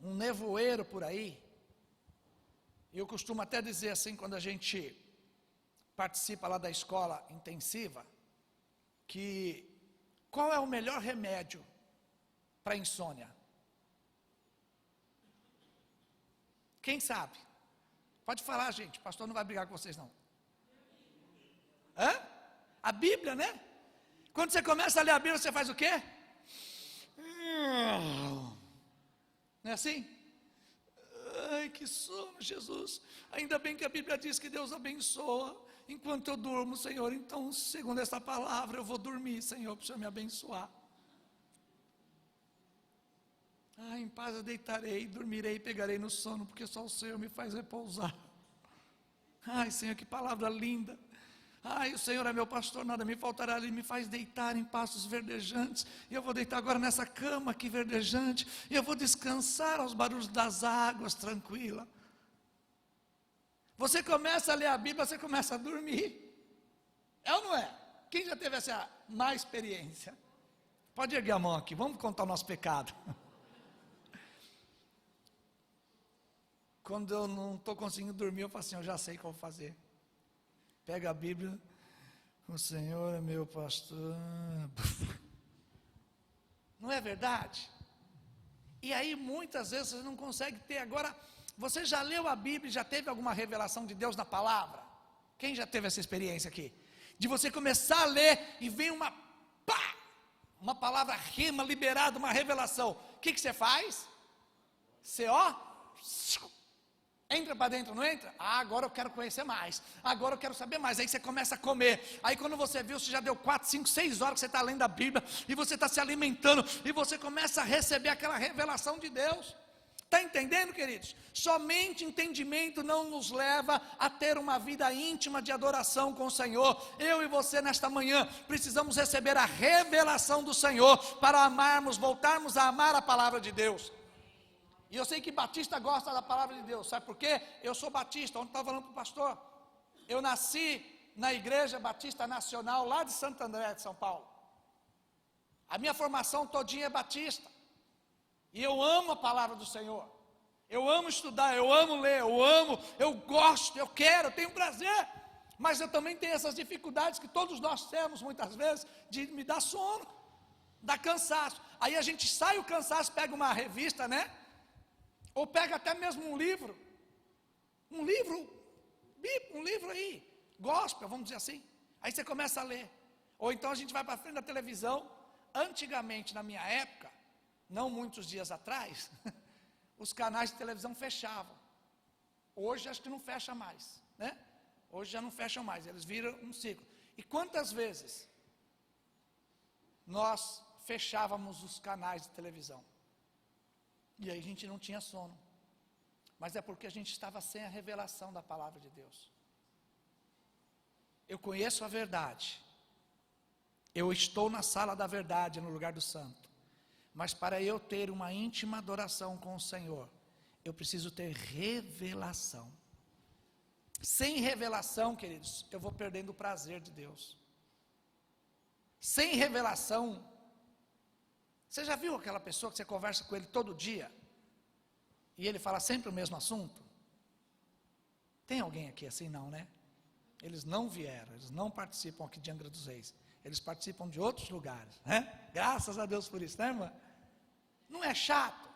nevoeiro por aí. Eu costumo até dizer assim, quando a gente participa lá da escola intensiva, que qual é o melhor remédio para insônia? Quem sabe? Pode falar, gente, o pastor não vai brigar com vocês não. A Bíblia, né? Quando você começa a ler a Bíblia, você faz o quê? Não é assim? Ai, que sono, Jesus. Ainda bem que a Bíblia diz que Deus abençoa enquanto eu durmo, Senhor. Então, segundo essa palavra, eu vou dormir, Senhor, para o Senhor me abençoar. Em paz eu deitarei, dormirei e pegarei no sono, porque só o Senhor me faz repousar. Ai, Senhor, que palavra linda. Ai, o Senhor é meu pastor, nada me faltará. Ele me faz deitar em pastos verdejantes. E eu vou deitar agora nessa cama aqui verdejante, e eu vou descansar aos barulhos das águas, tranquila. Você começa a ler a Bíblia, você começa a dormir. É ou não é? Quem já teve essa má experiência? Pode erguer a mão aqui, vamos contar o nosso pecado. Quando eu não estou conseguindo dormir, eu falo assim, eu já sei o que eu vou fazer. Pega a Bíblia, o Senhor é meu pastor. Não é verdade? E aí muitas vezes você não consegue ter. Agora, você já leu a Bíblia e já teve alguma revelação de Deus na palavra? Quem já teve essa experiência aqui? De você começar a ler e vem uma palavra rima liberada, uma revelação. O que você faz? Você entra para dentro, não entra? Agora eu quero conhecer mais, agora eu quero saber mais. Aí você começa a comer. Aí quando você viu, você já deu 4, 5, 6 horas que você está lendo a Bíblia, e você está se alimentando, e você começa a receber aquela revelação de Deus. Está entendendo, queridos? Somente entendimento não nos leva a ter uma vida íntima de adoração com o Senhor. Eu e você nesta manhã precisamos receber a revelação do Senhor para amarmos, voltarmos a amar a palavra de Deus. E eu sei que batista gosta da palavra de Deus, sabe por quê? Eu sou batista. Ontem estava falando para o pastor, eu nasci na igreja batista nacional lá de Santo André de São Paulo. A minha formação todinha é batista, e eu amo a palavra do Senhor, eu amo estudar, eu amo ler, eu gosto, eu quero, eu tenho prazer, mas eu também tenho essas dificuldades que todos nós temos muitas vezes, de me dar sono, dar cansaço. Aí a gente sai o cansaço, pega uma revista, né? Ou pega até mesmo um livro aí, gospel, vamos dizer assim. Aí você começa a ler. Ou então a gente vai para frente da televisão. Antigamente, na minha época, não muitos dias atrás, os canais de televisão fechavam. Hoje acho que não fecha mais, né? Hoje já não fecham mais, eles viram um ciclo. E quantas vezes nós fechávamos os canais de televisão? E aí a gente não tinha sono. Mas é porque a gente estava sem a revelação da palavra de Deus. Eu conheço a verdade. Eu estou na sala da verdade, no lugar do santo. Mas para eu ter uma íntima adoração com o Senhor, eu preciso ter revelação. Sem revelação, queridos, eu vou perdendo o prazer de Deus. Sem revelação, você já viu aquela pessoa que você conversa com ele todo dia, e ele fala sempre o mesmo assunto? Tem alguém aqui assim? Não, né? Eles não vieram, eles não participam aqui de Angra dos Reis, eles participam de outros lugares, né? Graças a Deus por isso, né, irmã? Não é chato?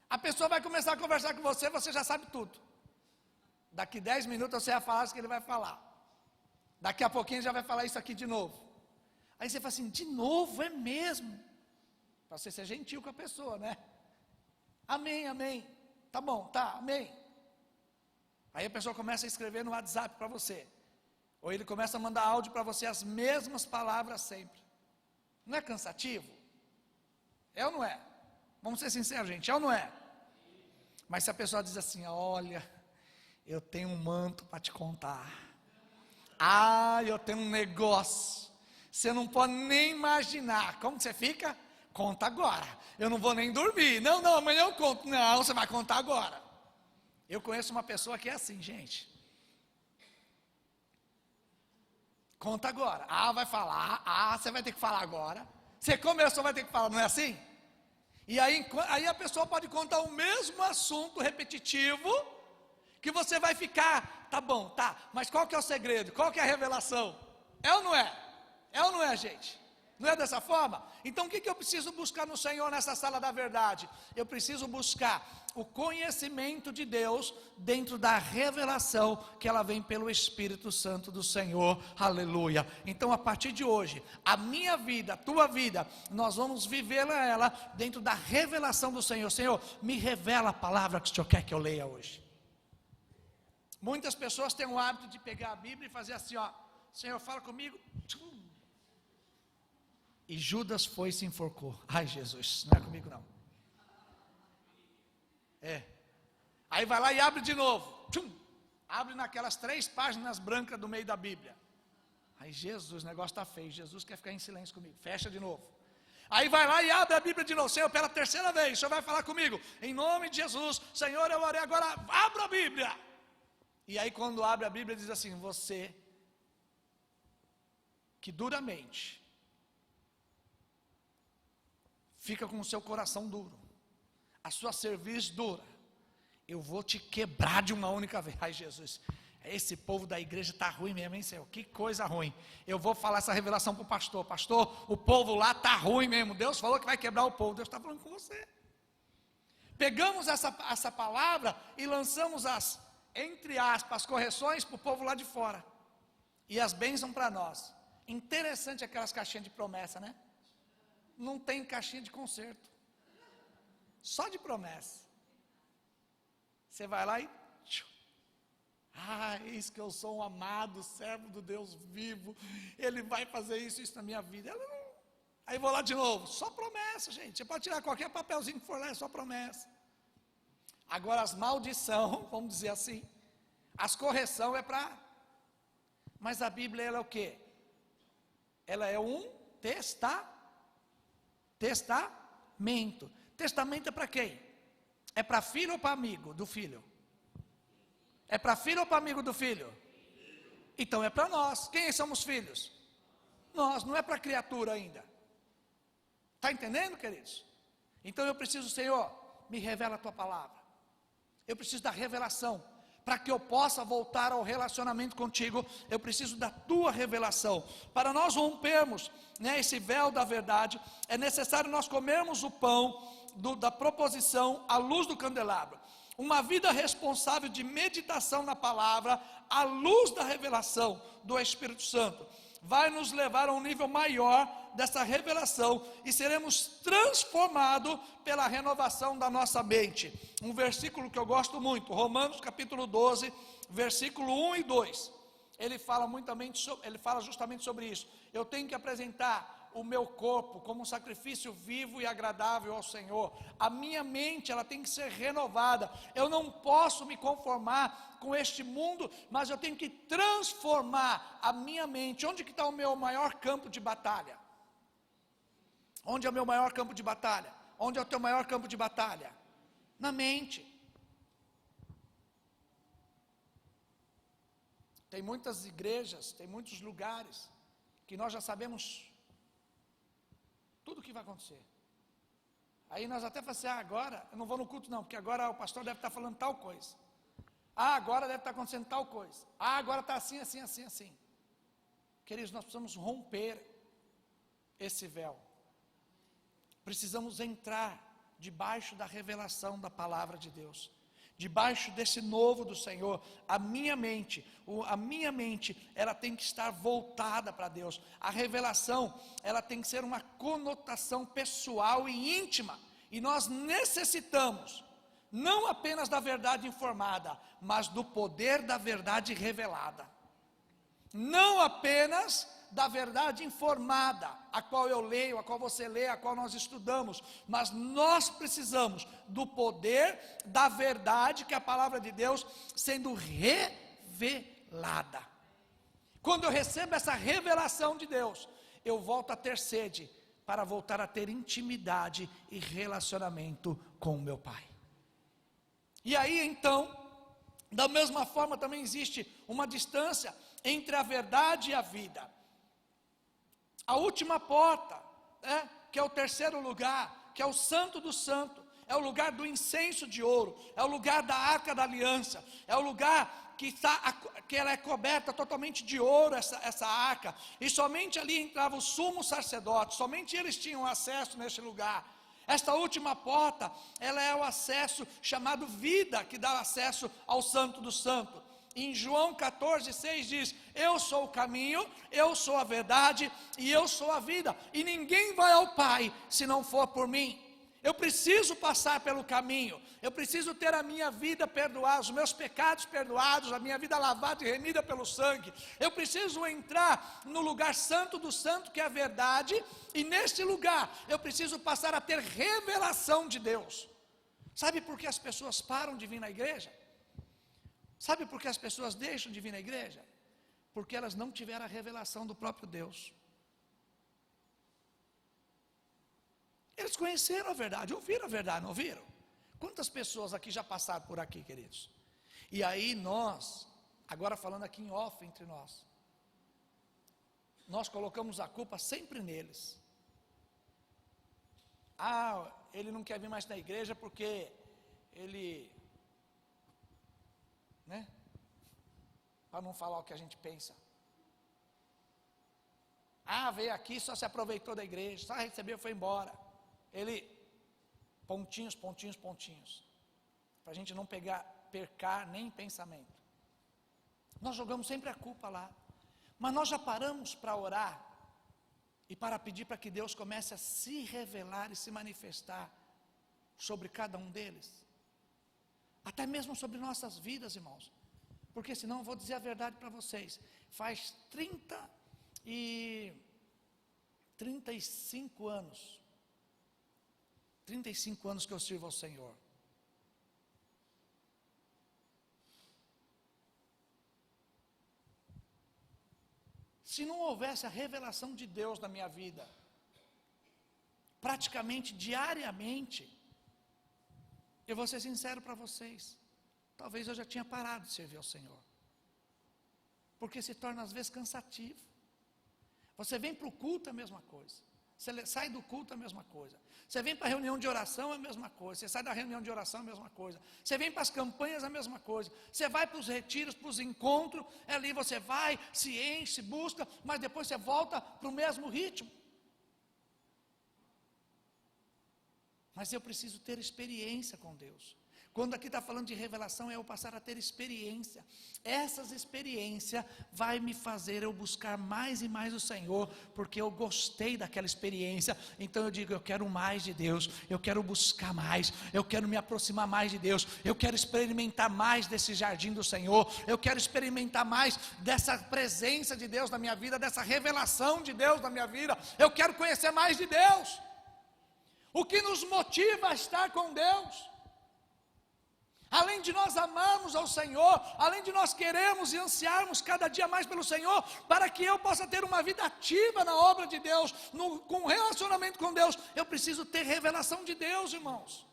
A pessoa vai começar a conversar com você, você já sabe tudo. Daqui 10 minutos você vai falar isso que ele vai falar. Daqui a pouquinho já vai falar isso aqui de novo. Aí você fala assim, de novo, é mesmo? Para você ser gentil com a pessoa, né? Amém, amém. Tá bom, tá, amém. Aí a pessoa começa a escrever no WhatsApp para você. Ou ele começa a mandar áudio para você, as mesmas palavras sempre. Não é cansativo? É ou não é? Vamos ser sinceros, gente, é ou não é? Mas se a pessoa diz assim, olha, eu tenho um manto para te contar. Eu tenho um negócio. Você não pode nem imaginar. Como que você fica? Conta agora. Eu não vou nem dormir. Não, amanhã eu conto. Não, você vai contar agora. Eu conheço uma pessoa que é assim, gente. Conta agora. Vai falar. Você vai ter que falar agora. Você começou, vai ter que falar, não é assim? E aí a pessoa pode contar o mesmo assunto repetitivo, que você vai ficar, tá bom, tá, mas qual que é o segredo? Qual que é a revelação? É ou não é? É ou não é, gente? Não é dessa forma? Então o que eu preciso buscar no Senhor nessa sala da verdade? Eu preciso buscar o conhecimento de Deus dentro da revelação que ela vem pelo Espírito Santo do Senhor, aleluia. Então a partir de hoje, a minha vida, a tua vida, nós vamos vivê-la ela dentro da revelação do Senhor. Senhor, me revela a palavra que o Senhor quer que eu leia hoje. Muitas pessoas têm o hábito de pegar a Bíblia e fazer assim, Senhor, fala comigo. E Judas foi e se enforcou. Ai, Jesus, não é comigo não. Aí vai lá e abre de novo. Abre naquelas 3 páginas brancas do meio da Bíblia. Aí Jesus, o negócio está feio. Jesus quer ficar em silêncio comigo. Fecha de novo. Aí vai lá e abre a Bíblia de novo. Senhor, pela 3ª vez, o Senhor vai falar comigo. Em nome de Jesus, Senhor, eu orei agora. Abra a Bíblia. E aí quando abre a Bíblia diz assim: você que duramente fica com o seu coração duro, a sua cerviz dura, eu vou te quebrar de uma única vez. Ai, Jesus, esse povo da igreja está ruim mesmo, hein, Senhor? Que coisa ruim. Eu vou falar essa revelação para o pastor. Pastor, o povo lá está ruim mesmo. Deus falou que vai quebrar o povo. Deus está falando com você. Pegamos essa palavra e lançamos as, entre aspas, correções para o povo lá de fora. E as bênçãos para nós. Interessante aquelas caixinhas de promessa, né? Não tem caixinha de conserto. Só de promessa. Você vai lá e... eis que eu sou um amado servo do Deus vivo. Ele vai fazer isso na minha vida. Ela não... Aí vou lá de novo. Só promessa, gente. Você pode tirar qualquer papelzinho que for lá, é só promessa. Agora as maldição, vamos dizer assim, as correção é para... Mas a Bíblia, ela é o quê? Ela é um testamento. Testamento é para quem? É para filho ou para amigo do filho? É para filho ou para amigo do filho? Então é para nós. Quem somos filhos? Nós, não é para criatura ainda. Está entendendo, queridos? Então eu preciso, Senhor, me revela a tua palavra. Eu preciso da revelação. Para que eu possa voltar ao relacionamento contigo, eu preciso da tua revelação. Para nós rompermos, né, esse véu da verdade, é necessário nós comermos o pão da proposição à luz do candelabro. Uma vida responsável de meditação na palavra, à luz da revelação do Espírito Santo, vai nos levar a um nível maior dessa revelação e seremos transformados pela renovação da nossa mente. Um versículo que eu gosto muito, Romanos capítulo 12, versículo 1 e 2. Ele fala justamente sobre isso. Eu tenho que apresentar o meu corpo como um sacrifício vivo e agradável ao Senhor. A minha mente, ela tem que ser renovada. Eu não posso me conformar com este mundo, mas eu tenho que transformar a minha mente. Onde que está o meu maior campo de batalha? Onde é o meu maior campo de batalha? Onde é o teu maior campo de batalha? Na mente. Tem muitas igrejas, tem muitos lugares que nós já sabemos tudo o que vai acontecer. Aí nós até falamos assim: agora eu não vou no culto não, porque agora o pastor deve estar falando tal coisa. Agora deve estar acontecendo tal coisa. Agora está assim, assim, assim, assim. Queridos, nós precisamos romper esse véu. Precisamos entrar debaixo da revelação da palavra de Deus. Debaixo desse novo do Senhor. A minha mente, ela tem que estar voltada para Deus. A revelação, ela tem que ser uma conotação pessoal e íntima. E nós necessitamos, não apenas da verdade informada, mas do poder da verdade revelada. Não apenas da verdade informada, a qual eu leio, a qual você lê, a qual nós estudamos, mas nós precisamos do poder da verdade, que é a palavra de Deus, sendo revelada. Quando eu recebo essa revelação de Deus, eu volto a ter sede, para voltar a ter intimidade e relacionamento com o meu Pai. E aí então, da mesma forma também existe uma distância entre a verdade e a vida. A última porta, que é o terceiro lugar, que é o Santo do Santo, é o lugar do incenso de ouro, é o lugar da Arca da Aliança, é o lugar que ela é coberta totalmente de ouro, essa arca, e somente ali entrava o sumo sacerdote, somente eles tinham acesso nesse lugar. Esta última porta, ela é o acesso chamado vida, que dá acesso ao Santo do Santo. Em João 14,6 diz: eu sou o caminho, eu sou a verdade e eu sou a vida, e ninguém vai ao Pai se não for por mim. Eu preciso passar pelo caminho, eu preciso ter a minha vida perdoada, os meus pecados perdoados, a minha vida lavada e remida pelo sangue. Eu preciso entrar no lugar santo do santo, que é a verdade, e nesse lugar eu preciso passar a ter revelação de Deus. Sabe por que as pessoas param de vir na igreja? Sabe por que as pessoas deixam de vir na igreja? Porque elas não tiveram a revelação do próprio Deus. Eles conheceram a verdade, ouviram a verdade, não ouviram? Quantas pessoas aqui já passaram por aqui, queridos? E aí nós Agora falando aqui em off entre nós, nós colocamos a culpa sempre neles. Ah, ele não quer vir mais na igreja porque ele, né? Para não falar o que a gente pensa. Ah, veio aqui, só se aproveitou da igreja, só recebeu e foi embora. Ele, pontinhos, pontinhos, pontinhos. Para a gente não percar nem pensamento. Nós jogamos sempre a culpa lá. Mas nós já paramos para orar e para pedir para que Deus comece a se revelar e se manifestar sobre cada um deles. Até mesmo sobre nossas vidas, irmãos. Porque senão eu vou dizer a verdade para vocês. Faz 35 anos que eu sirvo ao Senhor. Se não houvesse a revelação de Deus na minha vida, praticamente diariamente, eu vou ser sincero para vocês, talvez eu já tinha parado de servir ao Senhor, porque se torna às vezes cansativo. Você vem para o culto, é a mesma coisa. Você sai do culto, é a mesma coisa. Você vem para a reunião de oração, é a mesma coisa. Você sai da reunião de oração, é a mesma coisa. Você vem para as campanhas, é a mesma coisa. Você vai para os retiros, para os encontros, ali você vai, se enche, busca, mas depois você volta para o mesmo ritmo. Mas eu preciso ter experiência com Deus. Quando aqui está falando de revelação, é eu passar a ter experiência. Essas experiências vai me fazer eu buscar mais e mais o Senhor, porque eu gostei daquela experiência. Então eu digo, eu quero mais de Deus, eu quero buscar mais, eu quero me aproximar mais de Deus, eu quero experimentar mais desse jardim do Senhor, eu quero experimentar mais dessa presença de Deus na minha vida, dessa revelação de Deus na minha vida. Eu quero conhecer mais de Deus. O que nos motiva a estar com Deus? Além de nós amarmos ao Senhor, além de nós queremos e ansiarmos cada dia mais pelo Senhor, para que eu possa ter uma vida ativa na obra de Deus, com relacionamento com Deus, eu preciso ter revelação de Deus, irmãos.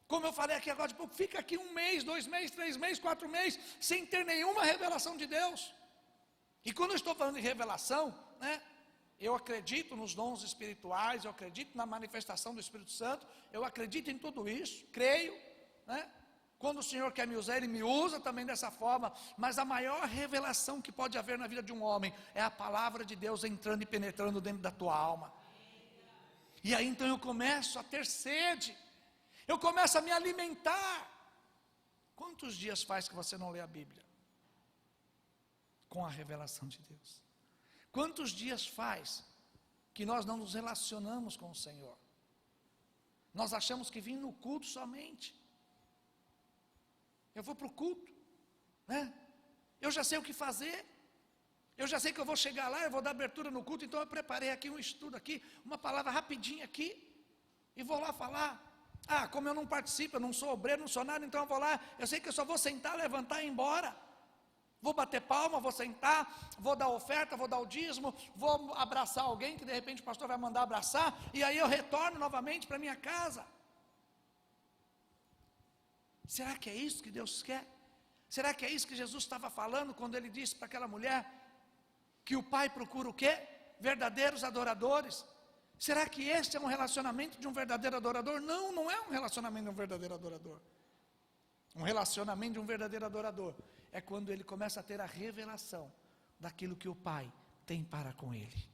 Como eu falei aqui agora de pouco, fica aqui 1 mês, 2 meses, 3 meses, 4 meses, sem ter nenhuma revelação de Deus. E quando eu estou falando de revelação, né? Eu acredito nos dons espirituais, eu acredito na manifestação do Espírito Santo, eu acredito em tudo isso, creio, né? Quando o Senhor quer me usar, Ele me usa também dessa forma, mas a maior revelação que pode haver na vida de um homem, é a palavra de Deus entrando e penetrando dentro da tua alma, e aí então eu começo a ter sede, eu começo a me alimentar. Quantos dias faz que você não lê a Bíblia? Com a revelação de Deus. Quantos dias faz que nós não nos relacionamos com o Senhor? Nós achamos que vim no culto somente. Eu vou para o culto, né? Eu já sei o que fazer. Eu já sei que eu vou chegar lá, eu vou dar abertura no culto, então eu preparei aqui um estudo aqui, uma palavra rapidinha aqui, e vou lá falar. Ah, como eu não participo, eu não sou obreiro, não sou nada, então eu vou lá, eu sei que eu só vou sentar, levantar e ir embora. Vou bater palma, vou sentar, vou dar oferta, vou dar o dízimo, vou abraçar alguém que de repente o pastor vai mandar abraçar, e aí eu retorno novamente para minha casa. Será que é isso que Deus quer? Será que é isso que Jesus estava falando quando Ele disse para aquela mulher que o Pai procura o quê? Verdadeiros adoradores. Será que este é um relacionamento de um verdadeiro adorador? Não, não é um relacionamento de um verdadeiro adorador. Um relacionamento de um verdadeiro adorador é quando ele começa a ter a revelação daquilo que o Pai tem para com ele.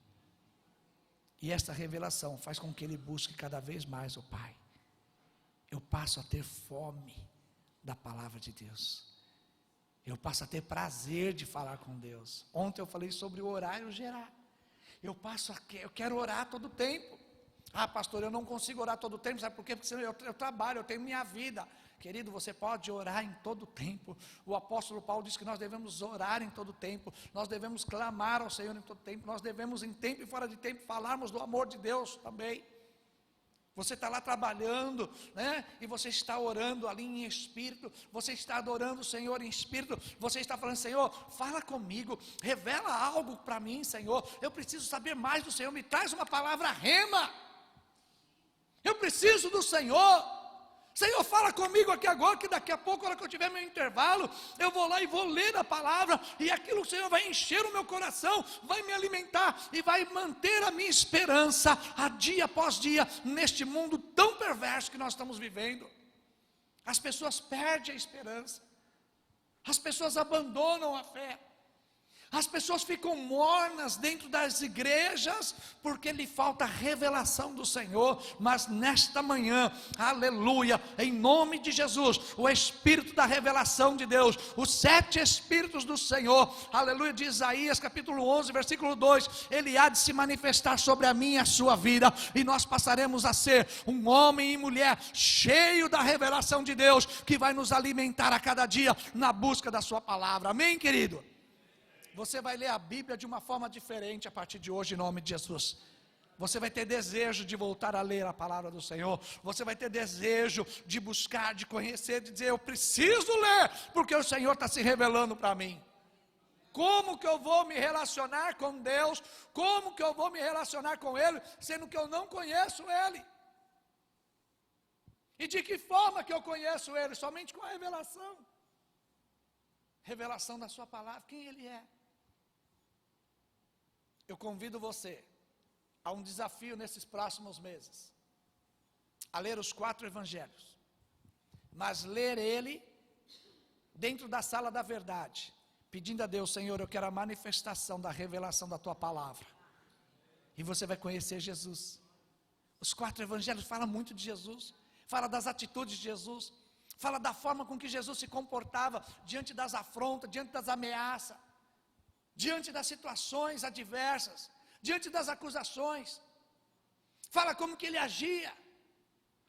E esta revelação faz com que ele busque cada vez mais o Pai. Eu passo a ter fome da palavra de Deus. Eu passo a ter prazer de falar com Deus. Ontem eu falei sobre o orar e o gerar. Eu quero orar todo o tempo. Ah, pastor, eu não consigo orar todo o tempo. Sabe por quê? Porque eu trabalho, eu tenho minha vida. Querido, você pode orar em todo o tempo. O apóstolo Paulo diz que nós devemos orar em todo o tempo. Nós devemos clamar ao Senhor em todo o tempo. Nós devemos, em tempo e fora de tempo, falarmos do amor de Deus também. Você está lá trabalhando, né? E você está orando ali em espírito. Você está adorando o Senhor em espírito. Você está falando, Senhor, fala comigo. Revela algo para mim, Senhor. Eu preciso saber mais do Senhor. Me traz uma palavra rema. Eu preciso do Senhor. Senhor, fala comigo aqui agora, que daqui a pouco, na hora que eu tiver meu intervalo, eu vou lá e vou ler a palavra, e aquilo, Senhor, vai encher o meu coração, vai me alimentar, e vai manter a minha esperança, a dia após dia, neste mundo tão perverso que nós estamos vivendo. As pessoas perdem a esperança, as pessoas abandonam a fé, as pessoas ficam mornas dentro das igrejas, porque lhe falta a revelação do Senhor. Mas nesta manhã, aleluia, em nome de Jesus, o Espírito da revelação de Deus, os 7 Espíritos do Senhor, aleluia, de Isaías capítulo 11, versículo 2, ele há de se manifestar sobre a minha e a sua vida, e nós passaremos a ser um homem e mulher cheio da revelação de Deus, que vai nos alimentar a cada dia, na busca da sua palavra. Amém, querido? Você vai ler a Bíblia de uma forma diferente a partir de hoje, em nome de Jesus. Você vai ter desejo de voltar a ler a palavra do Senhor. Você vai ter desejo de buscar, de conhecer, de dizer: eu preciso ler, porque o Senhor está se revelando para mim. Como que eu vou me relacionar com Deus? Como que eu vou me relacionar com Ele, sendo que eu não conheço Ele? E de que forma que eu conheço Ele? Somente com a revelação. Revelação da sua palavra, quem Ele é. Eu convido você a um desafio nesses próximos meses, a ler os 4 evangelhos, mas ler ele dentro da sala da verdade, pedindo a Deus: Senhor, eu quero a manifestação da revelação da tua palavra, e você vai conhecer Jesus. Os 4 evangelhos falam muito de Jesus, fala das atitudes de Jesus, fala da forma com que Jesus se comportava diante das afrontas, diante das ameaças, diante das situações adversas, diante das acusações, fala como que ele agia.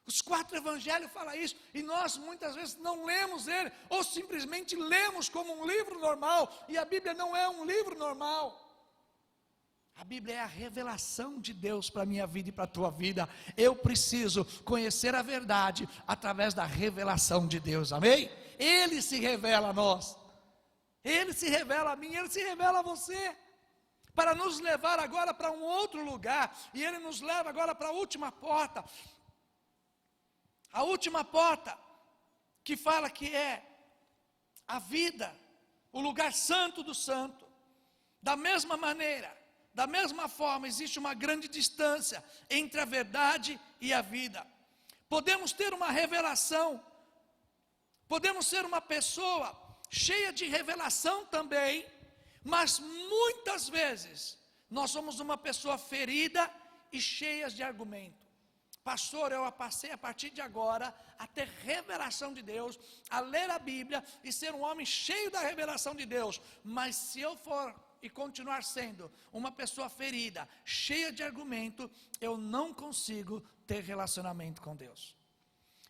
Os 4 evangelhos falam isso, e nós muitas vezes não lemos ele, ou simplesmente lemos como um livro normal, e a Bíblia não é um livro normal. A Bíblia é a revelação de Deus para a minha vida e para a tua vida. Eu preciso conhecer a verdade através da revelação de Deus, amém? Ele se revela a nós, Ele se revela a mim, Ele se revela a você, para nos levar agora para um outro lugar, e Ele nos leva agora para a última porta, que fala que é a vida, o lugar santo do santo. Da mesma maneira, da mesma forma, existe uma grande distância entre a verdade e a vida. Podemos ter uma revelação, podemos ser uma pessoa cheia de revelação também, mas muitas vezes nós somos uma pessoa ferida e cheia de argumento. Pastor, eu passei a partir de agora a ter revelação de Deus, a ler a Bíblia e ser um homem cheio da revelação de Deus, mas se eu for e continuar sendo uma pessoa ferida, cheia de argumento, eu não consigo ter relacionamento com Deus.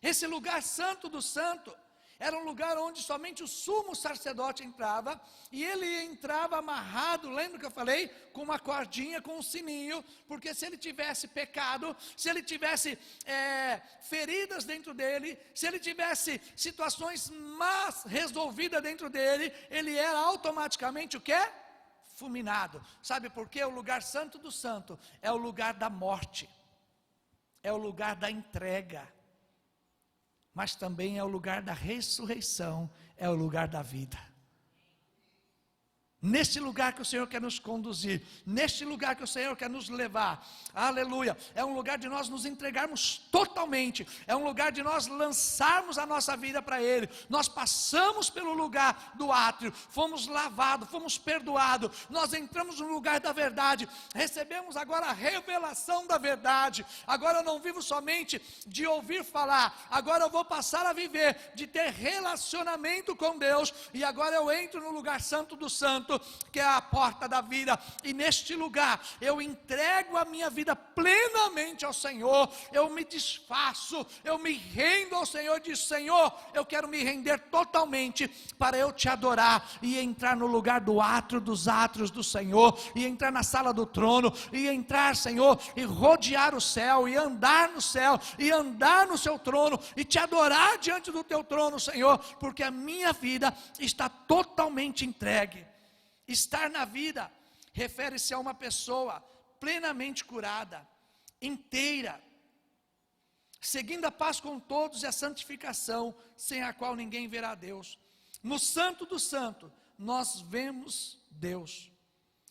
Esse lugar santo do santo era um lugar onde somente o sumo sacerdote entrava, e ele entrava amarrado, lembra que eu falei? Com uma cordinha, com um sininho, porque se ele tivesse pecado, se ele tivesse feridas dentro dele, se ele tivesse situações más resolvidas dentro dele, ele era automaticamente o quê? Fulminado. Sabe por quê? O lugar santo do santo é o lugar da morte, é o lugar da entrega, mas também é o lugar da ressurreição, é o lugar da vida. Neste lugar que o Senhor quer nos conduzir, neste lugar que o Senhor quer nos levar, aleluia, é um lugar de nós nos entregarmos totalmente, é um lugar de nós lançarmos a nossa vida para Ele. Nós passamos pelo lugar do átrio, fomos lavados, fomos perdoados, nós entramos no lugar da verdade, recebemos agora a revelação da verdade. Agora eu não vivo somente de ouvir falar, agora eu vou passar a viver, de ter relacionamento com Deus, e agora eu entro no lugar santo do santo, que é a porta da vida, e neste lugar eu entrego a minha vida plenamente ao Senhor, eu me desfaço, eu me rendo ao Senhor, diz: Senhor, eu quero me render totalmente para eu te adorar, e entrar no lugar do átrio dos átrios do Senhor, e entrar na sala do trono, e entrar, Senhor, e rodear o céu, e andar no céu, e andar no seu trono, e te adorar diante do teu trono, Senhor, porque a minha vida está totalmente entregue. Estar na vida refere-se a uma pessoa plenamente curada, inteira, seguindo a paz com todos e a santificação, sem a qual ninguém verá a Deus. No Santo do Santo, nós vemos Deus.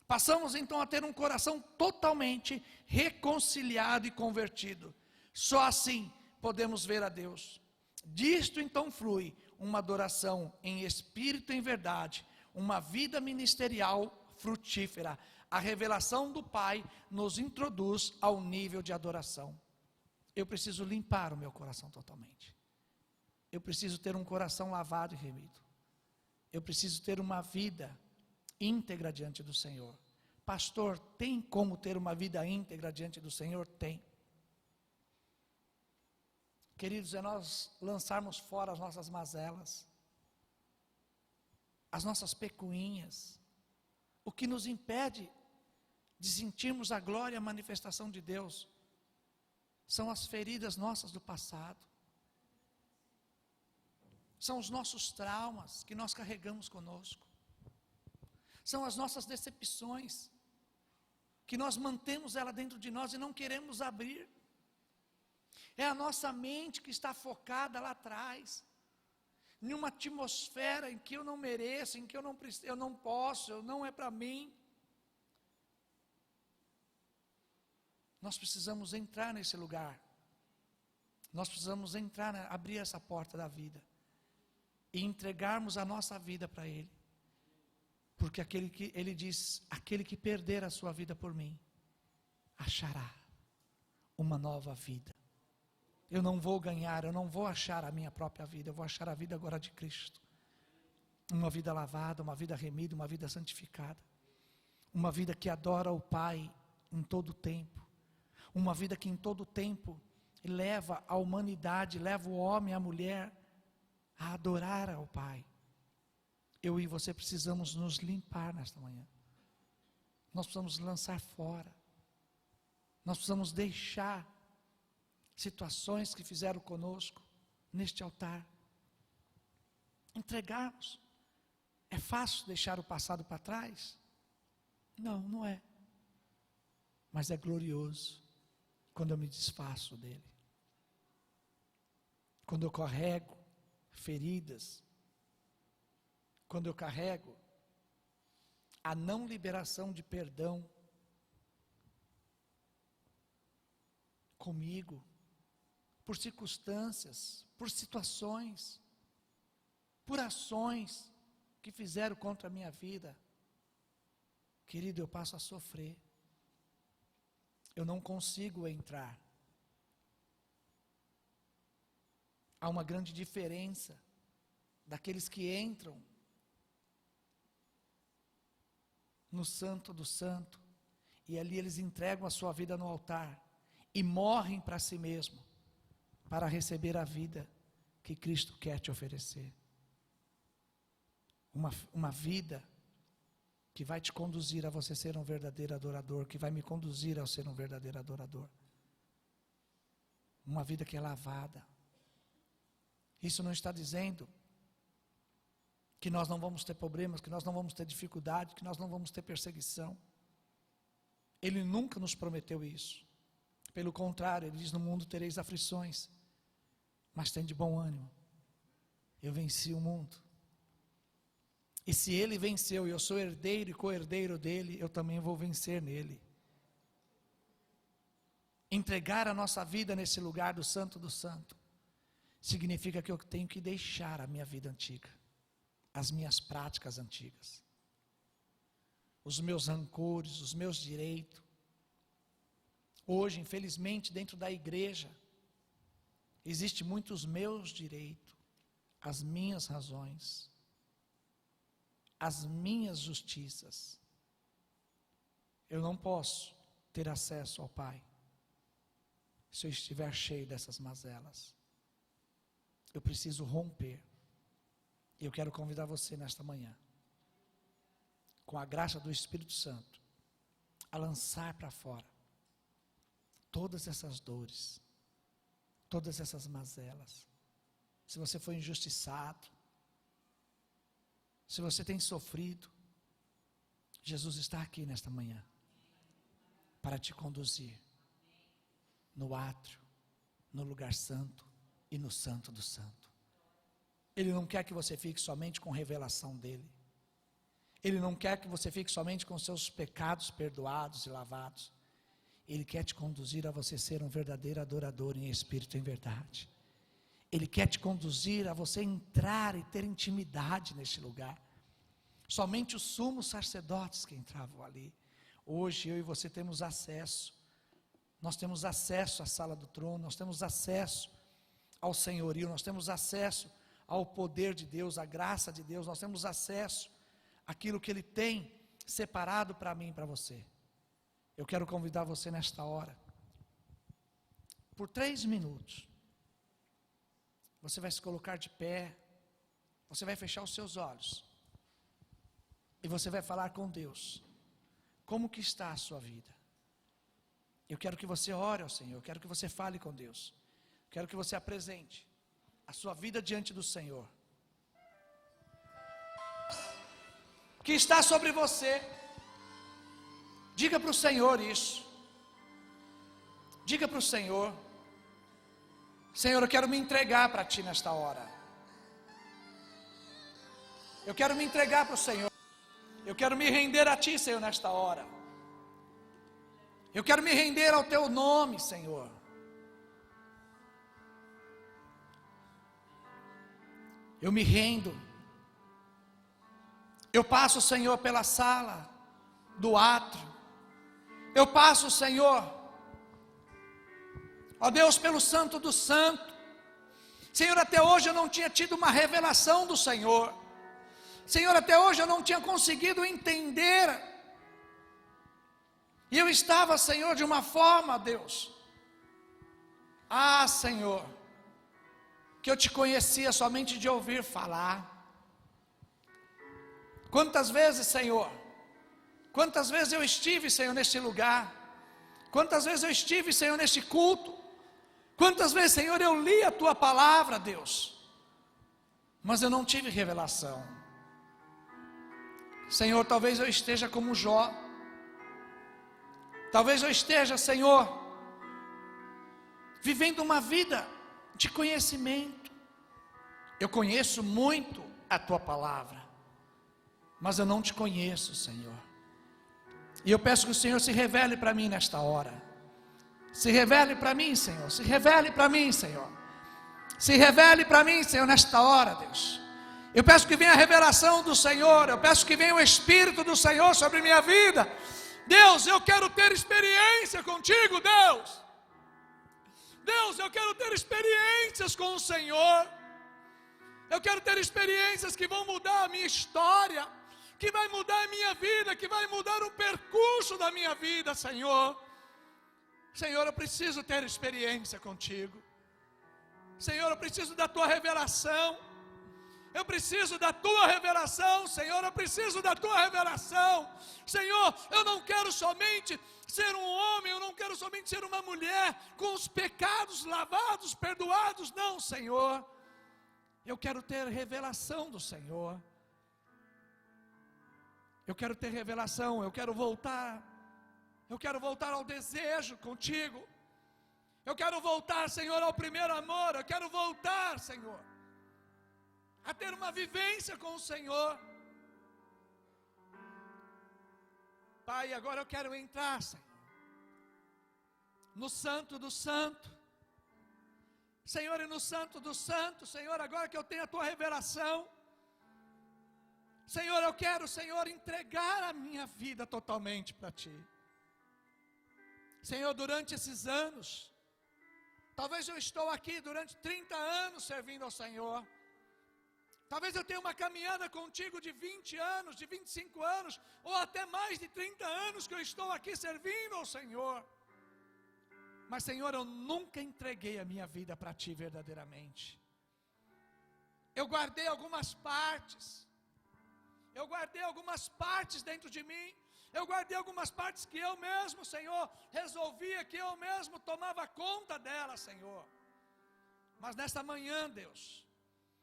Passamos então a ter um coração totalmente reconciliado e convertido. Só assim podemos ver a Deus. Disto então flui uma adoração em espírito e em verdade, uma vida ministerial frutífera. A revelação do Pai nos introduz ao nível de adoração. Eu preciso limpar o meu coração totalmente. Eu preciso ter um coração lavado e remido. Eu preciso ter uma vida íntegra diante do Senhor. Pastor, tem como ter uma vida íntegra diante do Senhor? Tem. Queridos, é nós lançarmos fora as nossas mazelas, as nossas pecuinhas, o que nos impede de sentirmos a glória e a manifestação de Deus, são as feridas nossas do passado, são os nossos traumas que nós carregamos conosco, são as nossas decepções, que nós mantemos ela dentro de nós e não queremos abrir. É a nossa mente que está focada lá atrás, em uma atmosfera em que eu não mereço, em que eu não posso, não é para mim. Nós precisamos entrar nesse lugar, nós precisamos entrar, abrir essa porta da vida, e entregarmos a nossa vida para Ele, porque Ele diz, aquele que perder a sua vida por mim, achará uma nova vida. Eu não vou ganhar, eu não vou achar a minha própria vida, eu vou achar a vida agora de Cristo. Uma vida lavada, uma vida remida, uma vida santificada. Uma vida que adora o Pai em todo o tempo. Uma vida que em todo o tempo leva a humanidade, leva o homem e a mulher a adorar ao Pai. Eu e você precisamos nos limpar nesta manhã. Nós precisamos lançar fora. Nós precisamos deixar situações que fizeram conosco neste altar. Entregarmos. É fácil deixar o passado para trás? Não, não é. Mas é glorioso quando eu me desfaço dele. Quando eu carrego feridas, quando eu carrego a não liberação de perdão comigo, por circunstâncias, por situações, por ações que fizeram contra a minha vida, querido, eu passo a sofrer. Eu não consigo entrar. Há uma grande diferença daqueles que entram no Santo do Santo, e ali eles entregam a sua vida no altar, e morrem para si mesmo, para receber a vida que Cristo quer te oferecer. Uma vida que vai te conduzir a você ser um verdadeiro adorador, que vai me conduzir a ser um verdadeiro adorador. Uma vida que é lavada. Isso não está dizendo que nós não vamos ter problemas, que nós não vamos ter dificuldade, que nós não vamos ter perseguição. Ele nunca nos prometeu isso. Pelo contrário, Ele diz, no mundo tereis aflições, mas tem de bom ânimo. Eu venci o mundo. E se Ele venceu, e eu sou herdeiro e co-herdeiro dEle, eu também vou vencer nele. Entregar a nossa vida nesse lugar do Santo do Santo, significa que eu tenho que deixar a minha vida antiga, as minhas práticas antigas, os meus rancores, os meus direitos. Hoje, infelizmente, dentro da igreja, existem muitos meus direitos, as minhas razões, as minhas justiças. Eu não posso ter acesso ao Pai se eu estiver cheio dessas mazelas. Eu preciso romper. E eu quero convidar você nesta manhã, com a graça do Espírito Santo, a lançar para fora todas essas dores, todas essas mazelas. Se você foi injustiçado, se você tem sofrido, Jesus está aqui nesta manhã para te conduzir no átrio, no lugar santo e no santo do santo. Ele não quer que você fique somente com revelação dele. Ele não quer que você fique somente com seus pecados perdoados e lavados. Ele quer te conduzir a você ser um verdadeiro adorador em espírito e em verdade. Ele quer te conduzir a você entrar e ter intimidade neste lugar. Somente os sumos sacerdotes que entravam ali. Hoje eu e você temos acesso. Nós temos acesso à sala do trono, nós temos acesso ao senhorio, nós temos acesso ao poder de Deus, à graça de Deus, nós temos acesso àquilo que Ele tem separado para mim e para você. Eu quero convidar você nesta hora, por 3 minutos, você vai se colocar de pé, você vai fechar os seus olhos, e você vai falar com Deus, como que está a sua vida? Eu quero que você ore ao Senhor, eu quero que você fale com Deus, eu quero que você apresente a sua vida diante do Senhor, que está sobre você. Diga para o Senhor isso, diga para o Senhor: Senhor, eu quero me entregar para Ti nesta hora, eu quero me entregar para o Senhor, eu quero me render a Ti, Senhor, nesta hora, eu quero me render ao Teu nome, Senhor. Eu me rendo. Eu passo, Senhor, pela sala do átrio. Eu passo, Senhor, ó Deus, pelo Santo do Santo. Senhor, até hoje eu não tinha tido uma revelação do Senhor. Senhor, até hoje eu não tinha conseguido entender. E eu estava, Senhor, de uma forma, Deus. Ah, Senhor, que eu te conhecia somente de ouvir falar. Quantas vezes, Senhor, quantas vezes eu estive, Senhor, neste lugar, quantas vezes eu estive, Senhor, neste culto, quantas vezes, Senhor, eu li a Tua palavra, Deus, mas eu não tive revelação. Senhor, talvez eu esteja como Jó, talvez eu esteja, Senhor, vivendo uma vida de conhecimento. Eu conheço muito a Tua palavra, mas eu não Te conheço, Senhor. E eu peço que o Senhor se revele para mim nesta hora. Se revele para mim, Senhor. Se revele para mim, Senhor. Se revele para mim, Senhor, nesta hora, Deus. Eu peço que venha a revelação do Senhor. Eu peço que venha o Espírito do Senhor sobre minha vida. Deus, eu quero ter experiência contigo, Deus. Deus, eu quero ter experiências com o Senhor. Eu quero ter experiências que vão mudar a minha história, que vai mudar a minha vida, que vai mudar o percurso da minha vida, Senhor. Senhor, eu preciso ter experiência contigo. Senhor, eu preciso da Tua revelação. Eu preciso da Tua revelação, Senhor, eu preciso da Tua revelação. Senhor, eu não quero somente ser um homem, eu não quero somente ser uma mulher com os pecados lavados, perdoados, não, Senhor. Eu quero ter revelação do Senhor. Eu quero ter revelação, eu quero voltar ao desejo contigo. Eu quero voltar, Senhor, ao primeiro amor. Eu quero voltar, Senhor, a ter uma vivência com o Senhor. Pai, agora eu quero entrar, Senhor, no Santo do Santo. Senhor, e no Santo do Santo, Senhor, agora que eu tenho a Tua revelação, Senhor, eu quero, Senhor, entregar a minha vida totalmente para Ti. Senhor, durante esses anos, talvez eu estou aqui durante 30 anos servindo ao Senhor. Talvez eu tenha uma caminhada contigo de 20 anos, de 25 anos, ou até mais de 30 anos que eu estou aqui servindo ao Senhor. Mas, Senhor, eu nunca entreguei a minha vida para Ti verdadeiramente. Eu guardei algumas partes. Eu guardei algumas partes dentro de mim. Eu guardei algumas partes que eu mesmo, Senhor, resolvia, que eu mesmo tomava conta delas, Senhor. Mas nesta manhã, Deus,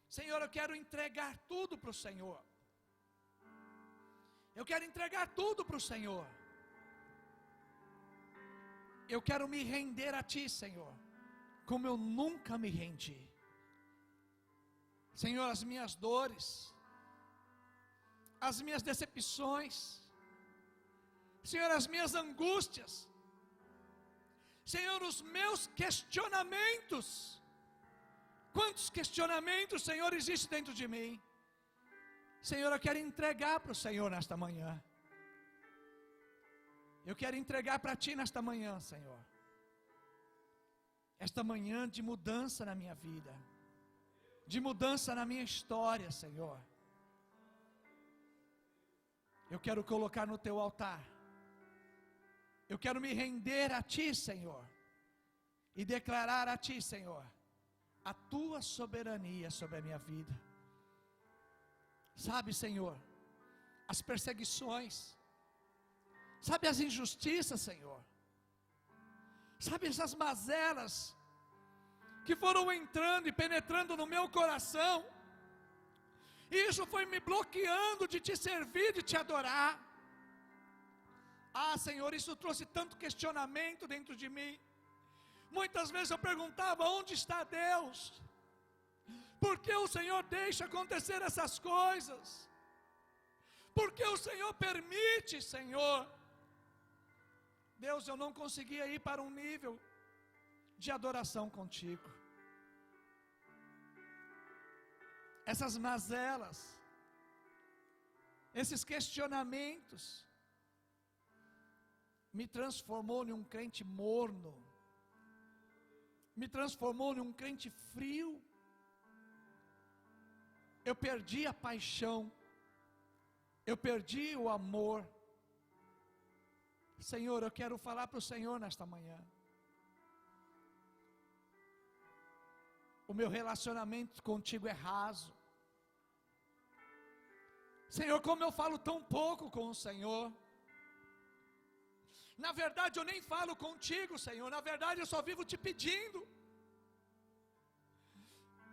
Senhor, eu quero entregar tudo para o Senhor. Eu quero entregar tudo para o Senhor. Eu quero me render a Ti, Senhor, como eu nunca me rendi. Senhor, as minhas dores, as minhas decepções, Senhor, as minhas angústias, Senhor, os meus questionamentos. Quantos questionamentos, Senhor, existem dentro de mim? Senhor, eu quero entregar para o Senhor nesta manhã. Eu quero entregar para Ti nesta manhã, Senhor. Esta manhã de mudança na minha vida, de mudança na minha história, Senhor. Eu quero colocar no Teu altar. Eu quero me render a Ti, Senhor, e declarar a Ti, Senhor, a Tua soberania sobre a minha vida. Sabe, Senhor, as perseguições, sabe as injustiças, Senhor, sabe essas mazelas que foram entrando e penetrando no meu coração, e isso foi me bloqueando de Te servir, de Te adorar. Ah, Senhor, isso trouxe tanto questionamento dentro de mim. Muitas vezes eu perguntava: onde está Deus? Por que o Senhor deixa acontecer essas coisas? Por que o Senhor permite, Senhor? Deus, eu não conseguia ir para um nível de adoração contigo. Essas mazelas, esses questionamentos, me transformou em um crente morno, me transformou em um crente frio. Eu perdi a paixão, eu perdi o amor. Senhor, eu quero falar para o Senhor nesta manhã. O meu relacionamento contigo é raso. Senhor, como eu falo tão pouco com o Senhor. Na verdade eu nem falo contigo, Senhor. Na verdade eu só vivo te pedindo.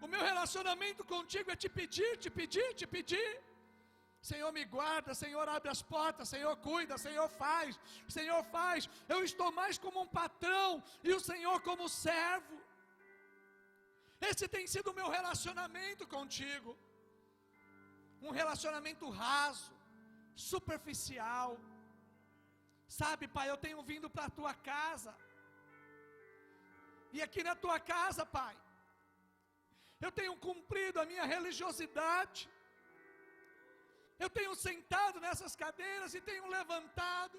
O meu relacionamento contigo é te pedir, te pedir, te pedir. Senhor, me guarda, Senhor, abre as portas, Senhor, cuida, Senhor, faz, Senhor, faz. Eu estou mais como um patrão e o Senhor como servo. Esse tem sido o meu relacionamento contigo. Um relacionamento raso, superficial. Sabe, Pai, eu tenho vindo para a Tua casa. E aqui na Tua casa, Pai, eu tenho cumprido a minha religiosidade. Eu tenho sentado nessas cadeiras e tenho levantado.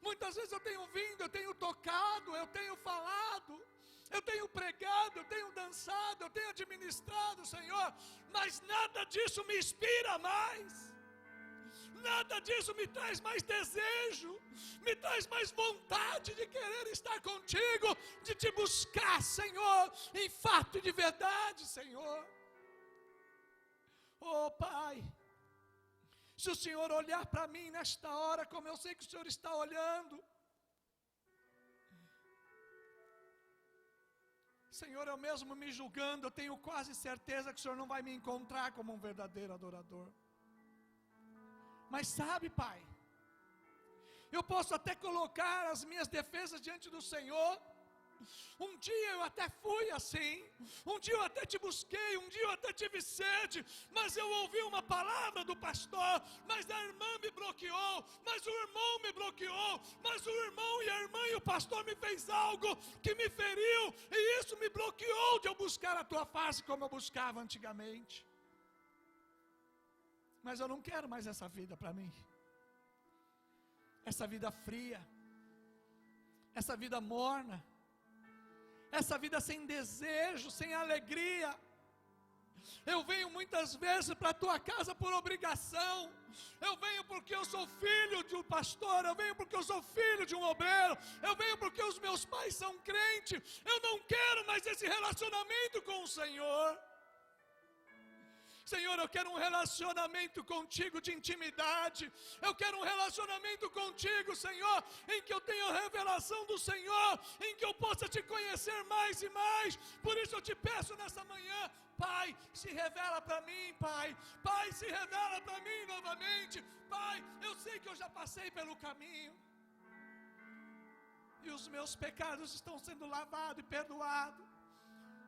Muitas vezes eu tenho vindo, eu tenho tocado, eu tenho falado, eu tenho pregado, eu tenho dançado, eu tenho administrado, Senhor, mas nada disso me inspira mais. Nada disso me traz mais desejo, me traz mais vontade de querer estar contigo, de te buscar, Senhor, em fato e de verdade, Senhor. Oh, Pai, se o Senhor olhar para mim nesta hora, como eu sei que o Senhor está olhando, Senhor, eu mesmo me julgando, eu tenho quase certeza que o Senhor não vai me encontrar como um verdadeiro adorador. Mas sabe, Pai, eu posso até colocar as minhas defesas diante do Senhor. Um dia eu até fui assim, um dia eu até te busquei, um dia eu até tive sede, mas eu ouvi uma palavra do pastor, mas a irmã me bloqueou, mas o irmão me bloqueou, mas o irmão e a irmã e o pastor me fez algo que me feriu, e isso me bloqueou de eu buscar a tua face como eu buscava antigamente. Mas eu não quero mais essa vida para mim, essa vida fria, essa vida morna, essa vida sem desejo, sem alegria. Eu venho muitas vezes para a tua casa por obrigação. Eu venho porque eu sou filho de um pastor. Eu venho porque eu sou filho de um obreiro. Eu venho porque os meus pais são crentes. Eu não quero mais esse relacionamento com o Senhor. Senhor, eu quero um relacionamento contigo de intimidade. Eu quero um relacionamento contigo, Senhor, em que eu tenha a revelação do Senhor, em que eu possa te conhecer mais e mais. Por isso eu te peço nessa manhã, Pai, se revela para mim, Pai. Pai, se revela para mim novamente. Pai, eu sei que eu já passei pelo caminho, e os meus pecados estão sendo lavados e perdoados.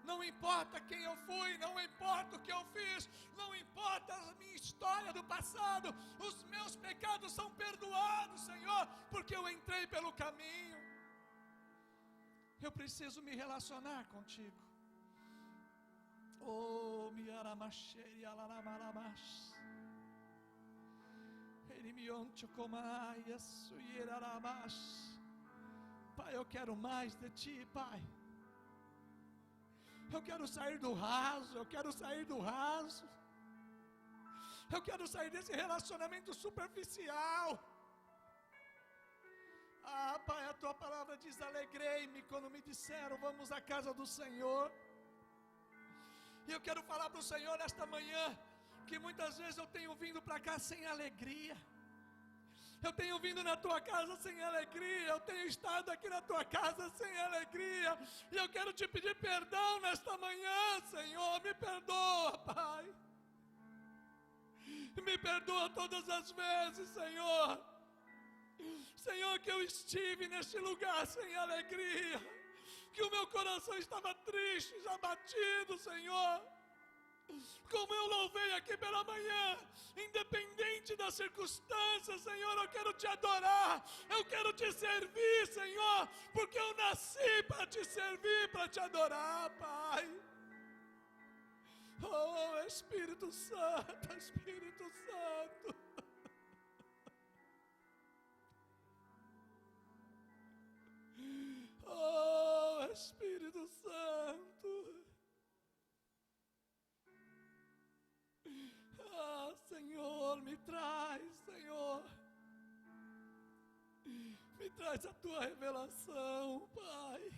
Não importa quem eu fui, não importa o que eu fiz, não importa a minha história do passado, os meus pecados são perdoados, Senhor, porque eu entrei pelo caminho. Eu preciso me relacionar contigo. Oh, mi aramacheri alaramaramas. Erimioncho comai suieraramas. Pai, eu quero mais de ti, Pai. Eu quero sair do raso, eu quero sair do raso. Eu quero sair desse relacionamento superficial. Ah, Pai, a tua palavra diz: alegrei-me quando me disseram, vamos à casa do Senhor. E eu quero falar para o Senhor nesta manhã, que muitas vezes eu tenho vindo para cá sem alegria. Eu tenho vindo na tua casa sem alegria. Eu tenho estado aqui na tua casa sem alegria. E eu quero te pedir perdão nesta manhã, Senhor. Me perdoa, Pai. Me perdoa todas as vezes, Senhor. Senhor, que eu estive neste lugar sem alegria, que o meu coração estava triste, abatido, Senhor. Como eu louvei aqui pela manhã, independente das circunstâncias, Senhor, eu quero te adorar, eu quero te servir, Senhor, porque eu nasci para te servir, para te adorar, Pai. Oh, Espírito Santo, Espírito Santo. Oh, Espírito Santo. Ah, Senhor, me traz, Senhor. Me traz a tua revelação, Pai.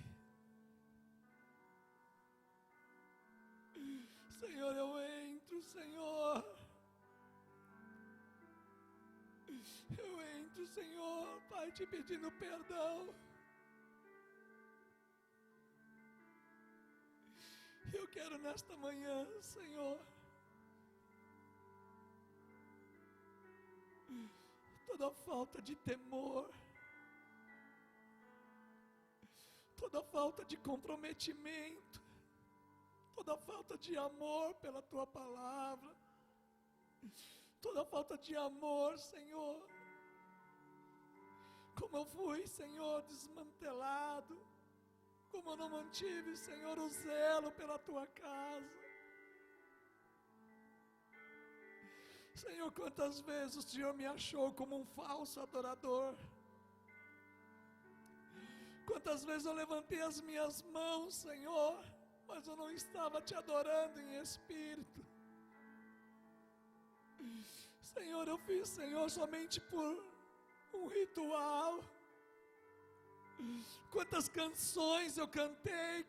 Senhor, eu entro, Senhor. Eu entro, Senhor, Pai, te pedindo perdão. Eu quero nesta manhã, Senhor, toda falta de temor, toda falta de comprometimento, toda falta de amor pela tua palavra, toda falta de amor, Senhor, como eu fui, Senhor, desmantelado, como eu não mantive, Senhor, o zelo pela tua casa. Senhor, quantas vezes o Senhor me achou como um falso adorador. Quantas vezes eu levantei as minhas mãos, Senhor, mas eu não estava te adorando em espírito. Senhor, eu fiz, Senhor, somente por um ritual. Quantas canções eu cantei,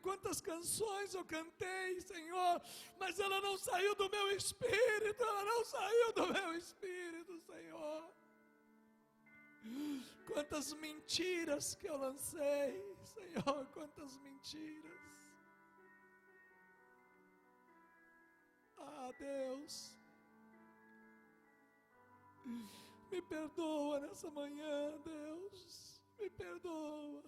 Senhor, mas ela não saiu do meu espírito, Senhor. Quantas mentiras que eu lancei, Senhor, quantas mentiras. Ah, Deus, me perdoa nessa manhã, Deus. Me perdoa.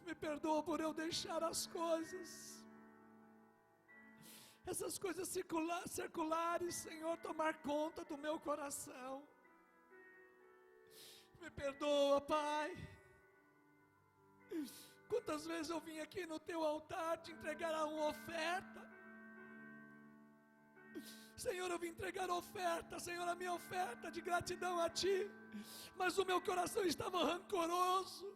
Me perdoa por eu deixar as coisas, essas coisas circulares, Senhor, tomar conta do meu coração. Me perdoa, Pai. Quantas vezes eu vim aqui no teu altar te entregar uma oferta. Senhor, eu vim entregar oferta, Senhor, a minha oferta de gratidão a Ti, mas o meu coração estava rancoroso,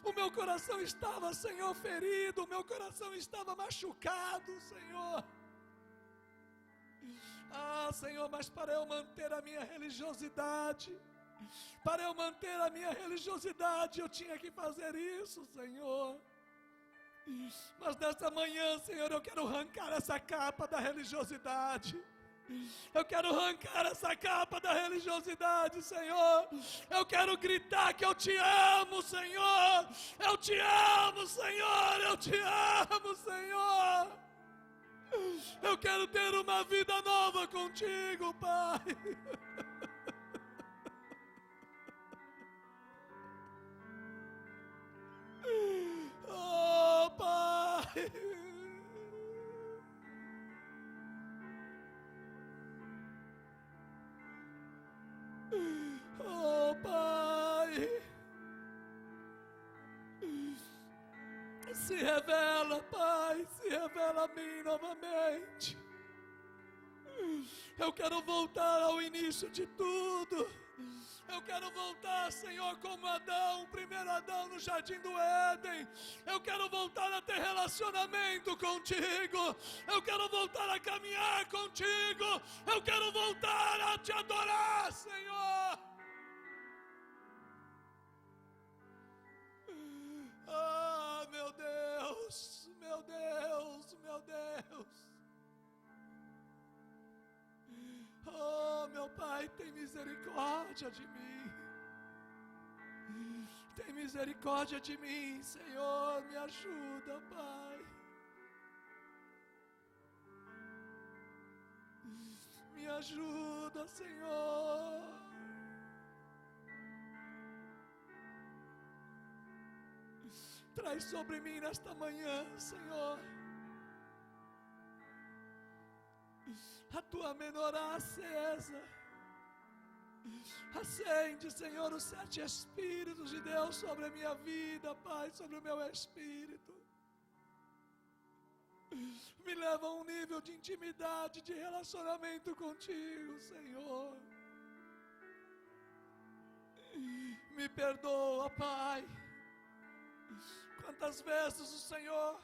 o meu coração estava, Senhor, ferido, o meu coração estava machucado, Senhor. Ah, Senhor, mas para eu manter a minha religiosidade, eu tinha que fazer isso, Senhor. Mas nesta manhã, Senhor, eu quero arrancar essa capa da religiosidade. Eu quero arrancar essa capa da religiosidade, Senhor. Eu quero gritar que eu te amo, Senhor. Eu te amo, Senhor. Eu te amo, Senhor. Eu quero ter uma vida nova contigo, Pai. Pai. Oh, Pai, se revela, Pai, se revela a mim novamente. Eu quero voltar ao início de tudo. Eu quero voltar, Senhor, como Adão, o primeiro Adão no jardim do Éden. Eu quero voltar a ter relacionamento contigo. Eu quero voltar a caminhar contigo. Eu quero voltar a te adorar, Senhor. Ah, meu Deus, meu Deus, meu Deus. Oh, meu Pai, tem misericórdia de mim. Tem misericórdia de mim, Senhor, me ajuda, Pai. Me ajuda, Senhor. Traz sobre mim nesta manhã, Senhor, a tua menorá acesa. Acende, Senhor, os 7 Espíritos de Deus sobre a minha vida, Pai, sobre o meu espírito. Me leva a um nível de intimidade, de relacionamento contigo, Senhor. Me perdoa, Pai. Quantas vezes o Senhor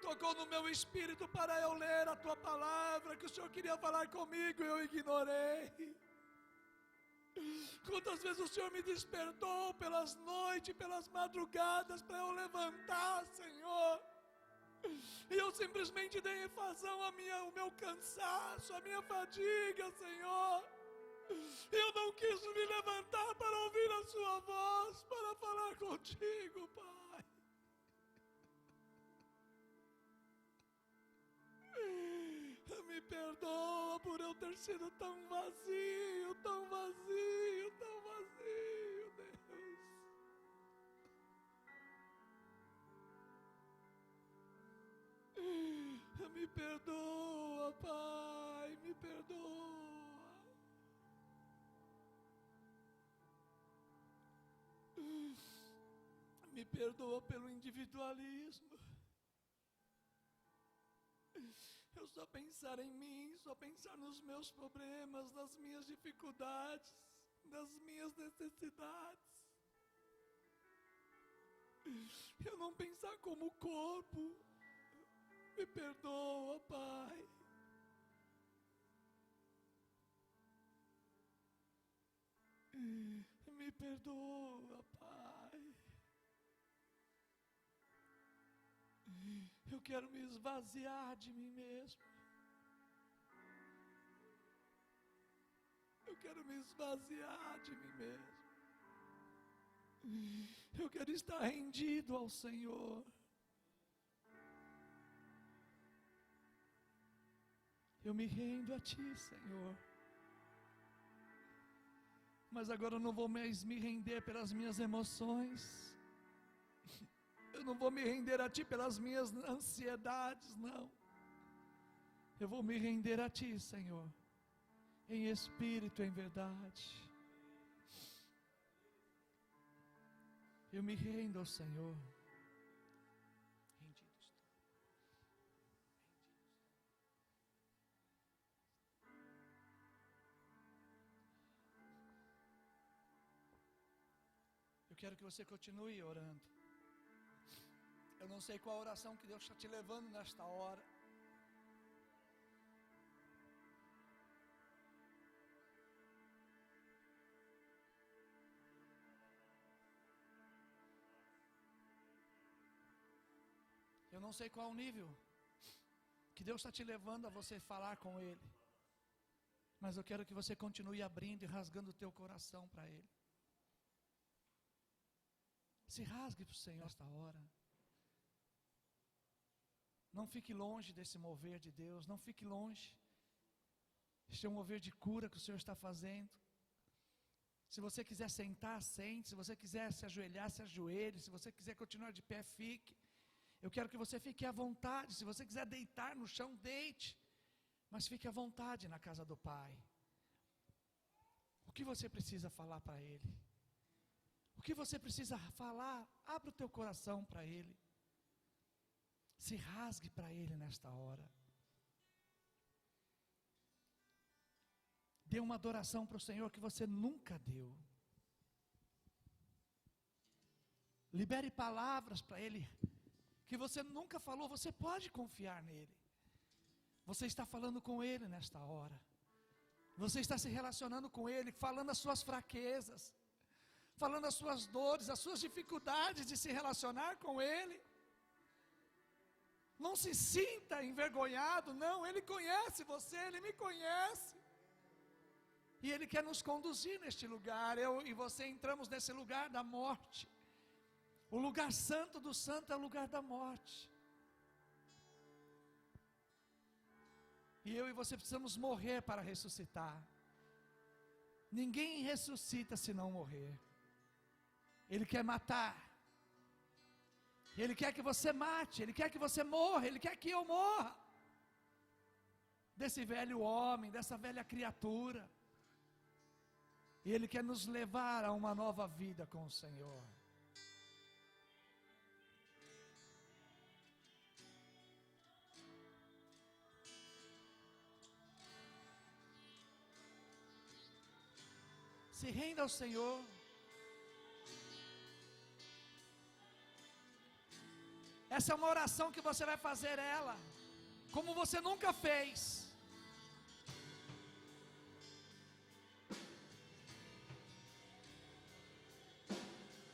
tocou no meu espírito para eu ler a tua palavra, que o Senhor queria falar comigo e eu ignorei. Quantas vezes o Senhor me despertou pelas noites, pelas madrugadas, para eu levantar, Senhor, e eu simplesmente dei evasão ao meu cansaço, à minha fadiga, Senhor. Eu não quis me levantar para ouvir a sua voz, para falar contigo, Pai. Me perdoa por eu ter sido tão vazio, tão vazio, tão vazio, Deus. Me perdoa, Pai, me perdoa. Me perdoa pelo individualismo. Eu só pensar em mim, só pensar nos meus problemas, nas minhas dificuldades, nas minhas necessidades. Eu não pensar como corpo. Me perdoa, Pai. Me perdoa, Pai. Eu quero me esvaziar de mim mesmo. Eu quero me esvaziar de mim mesmo. Eu quero estar rendido ao Senhor. Eu me rendo a Ti, Senhor. Mas agora eu não vou mais me render pelas minhas emoções. Eu não vou me render a Ti pelas minhas ansiedades, não. Eu vou me render a Ti, Senhor, em espírito, em verdade. Eu me rendo ao Senhor. Rendido estou. Eu quero que você continue orando. Eu não sei qual a oração que Deus está te levando nesta hora. Eu não sei qual o nível que Deus está te levando a você falar com Ele. Mas eu quero que você continue abrindo e rasgando o teu coração para Ele. Se rasgue para o Senhor esta hora. Não fique longe desse mover de Deus, não fique longe. Este é um mover de cura que o Senhor está fazendo. Se você quiser sentar, sente. Se você quiser se ajoelhar, se ajoelhe. Se você quiser continuar de pé, fique. Eu quero que você fique à vontade. Se você quiser deitar no chão, deite. Mas fique à vontade na casa do Pai. O que você precisa falar para Ele? O que você precisa falar? Abra o teu coração para Ele. Se rasgue para Ele nesta hora. Dê uma adoração para o Senhor que você nunca deu. Libere palavras para Ele que você nunca falou. Você pode confiar nele. Você está falando com Ele nesta hora. Você está se relacionando com Ele, falando as suas fraquezas, falando as suas dores, as suas dificuldades de se relacionar com Ele. Não se sinta envergonhado, não. Ele conhece você, Ele me conhece. E Ele quer nos conduzir neste lugar. Eu e você entramos nesse lugar da morte. O lugar santo do santo é o lugar da morte. E eu e você precisamos morrer para ressuscitar. Ninguém ressuscita se não morrer. Ele quer matar. Ele quer que você mate. Ele quer que você morra. Ele quer que eu morra. Desse velho homem, dessa velha criatura. E Ele quer nos levar a uma nova vida com o Senhor. Se renda ao Senhor. Essa é uma oração que você vai fazer ela, como você nunca fez.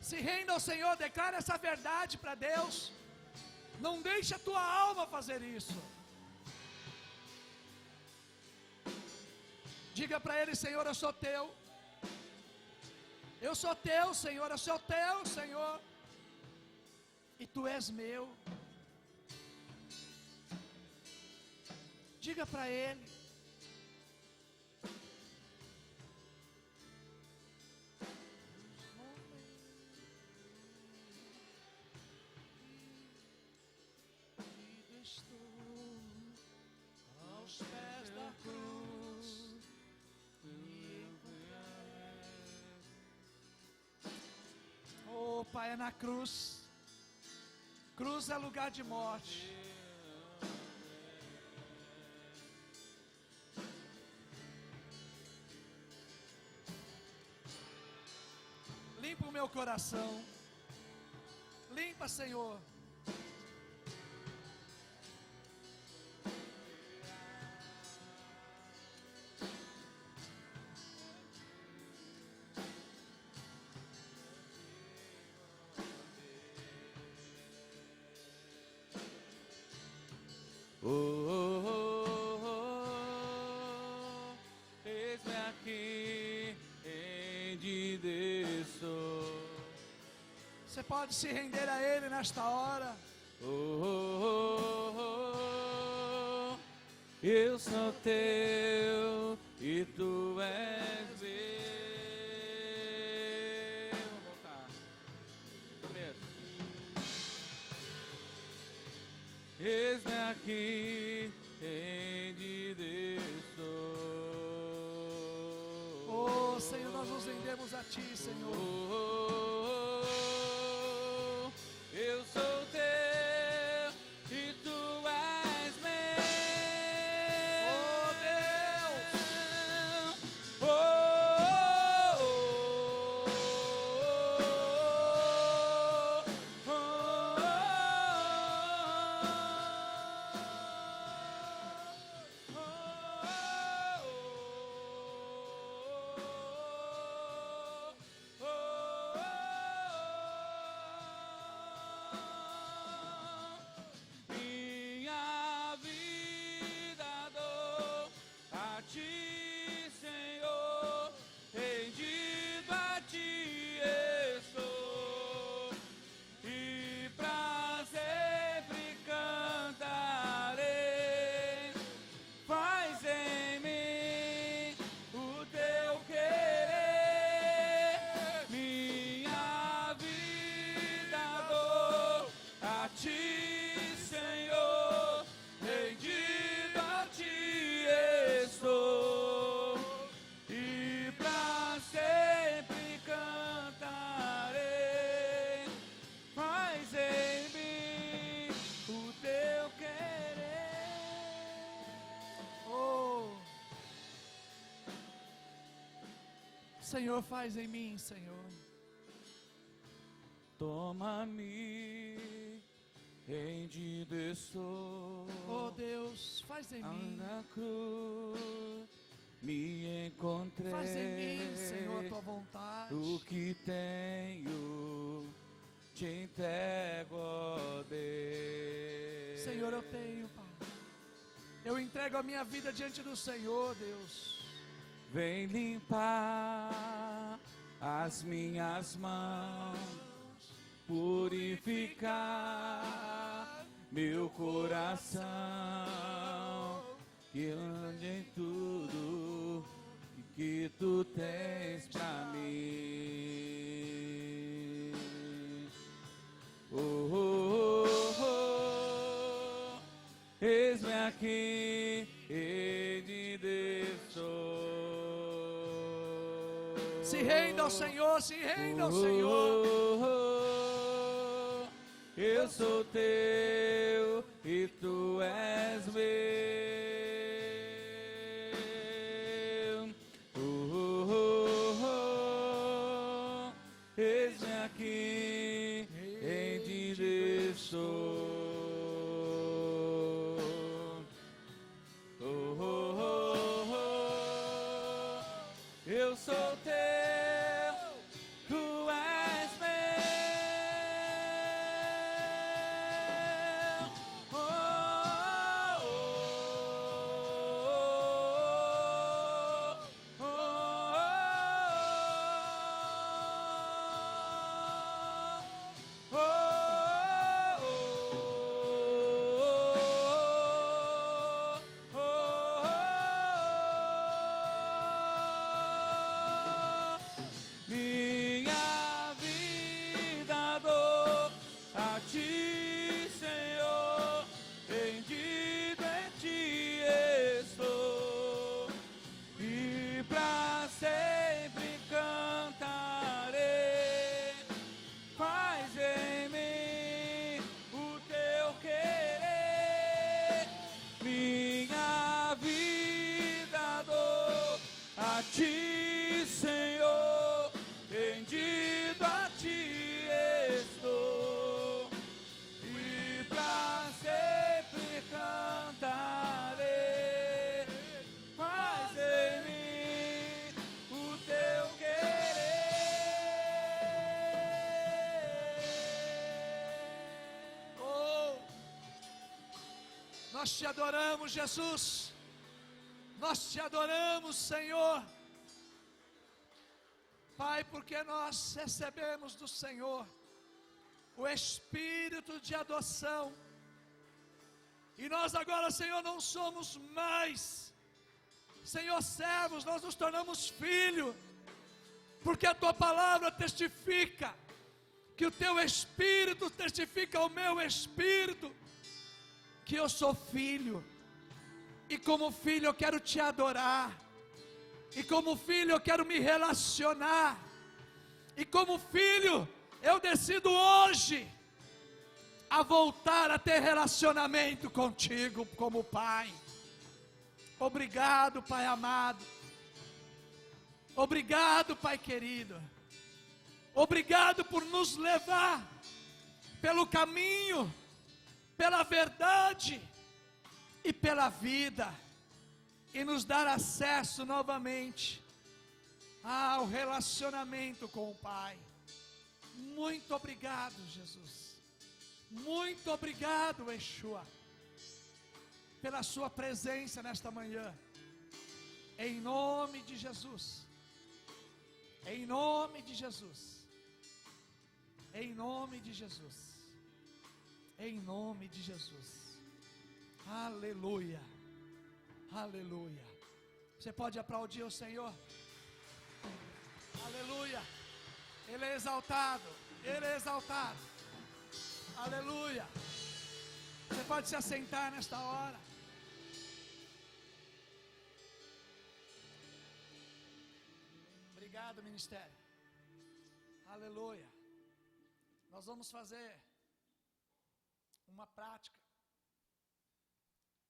Se renda ao Senhor, declara essa verdade para Deus. Não deixe a tua alma fazer isso. Diga para Ele: Senhor, eu sou teu. Eu sou teu, Senhor, eu sou teu, Senhor, e Tu és meu. Diga para Ele. Estou aos pés da cruz. Oh, Pai, é na cruz. Cruz é lugar de morte. Limpa o meu coração. Limpa, Senhor. Eis-me aqui, endireço. Você pode se render a Ele nesta hora. Eu sou teu e Tu és meu. Vamos voltar. Começo. Eis-me aqui, endireço. Oh, Senhor, nós nos rendemos a Ti, Senhor. Eu sou teu e Tu és meu. Oh, Deus. Senhor, rendido a ti estou, e pra sempre cantarei. Faz em mim o teu querer. Oh, Senhor, faz em mim, Senhor. Toma-me, rendido estou. Oh Deus, faz em mim. Na cruz me encontrei. Faz em mim, Senhor, a tua vontade. O que tenho te entrego, ó Deus. Senhor, eu tenho, Pai. Eu entrego a minha vida diante do Senhor, Deus. Vem limpar as minhas mãos, purificar meu coração, que ande em tudo que tu tens pra mim. Oh, oh, oh, oh. Eis-me aqui, rendido estou. Se renda ao Senhor, se renda ao Senhor. Eu sou teu e tu és meu. Eis-me aqui, rendido estou. Eu sou teu, tu és meu. Oh, oh, oh, oh, oh, minha vida dou a ti, Senhor, rendido em ti estou, e pra sempre cantarei. Faz em mim o teu querer, minha vida dou a ti, Senhor, rendido a ti estou, e pra sempre cantarei. Faz em mim o teu querer. Oh, nós te adoramos, Jesus. Nós te adoramos, Senhor. Pai, porque nós recebemos do Senhor o espírito de adoção. E nós agora, Senhor, não somos mais, Senhor, servos, nós nos tornamos filhos. Porque a tua palavra testifica, que o teu espírito testifica ao meu espírito, que eu sou filho. E como filho eu quero te adorar. E como filho eu quero me relacionar. E como filho eu decido hoje a voltar a ter relacionamento contigo como Pai. Obrigado, Pai amado. Obrigado, Pai querido. Obrigado por nos levar pelo caminho, pela verdade e pela vida, e nos dar acesso novamente ao relacionamento com o Pai. Muito obrigado, Jesus. Muito obrigado, Yeshua, pela sua presença nesta manhã. Em nome de Jesus. Em nome de Jesus. Em nome de Jesus. Em nome de Jesus. Aleluia. Aleluia. Você pode aplaudir o Senhor? Aleluia. Ele é exaltado. Ele é exaltado. Aleluia. Você pode se assentar nesta hora. Obrigado, ministério. Aleluia. Nós vamos fazer uma prática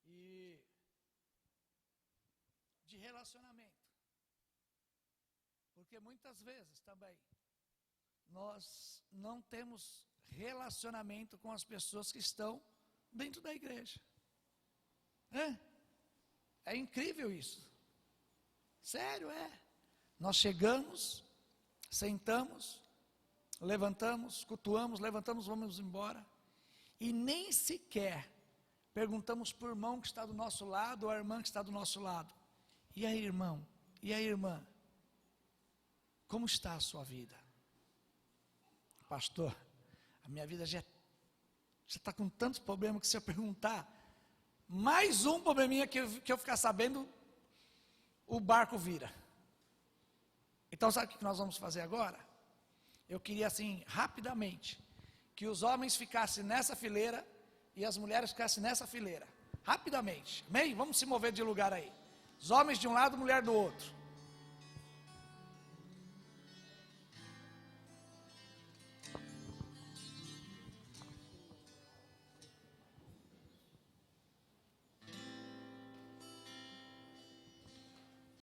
de relacionamento. Porque muitas vezes também nós não temos relacionamento com as pessoas que estão dentro da igreja. É incrível isso. Sério, é. Nós chegamos, sentamos, levantamos, cultuamos, levantamos, vamos embora. E nem sequer perguntamos para o irmão que está do nosso lado ou a irmã que está do nosso lado. E aí, irmão? E aí, irmã? Como está a sua vida? Pastor, a minha vida já está com tantos problemas que se eu perguntar mais um probleminha que eu ficar sabendo, o barco vira. Então sabe o que nós vamos fazer agora? Eu queria assim, rapidamente, que os homens ficassem nessa fileira e as mulheres ficassem nessa fileira. Rapidamente, amém? Vamos se mover de lugar aí. Os homens de um lado, mulher do outro.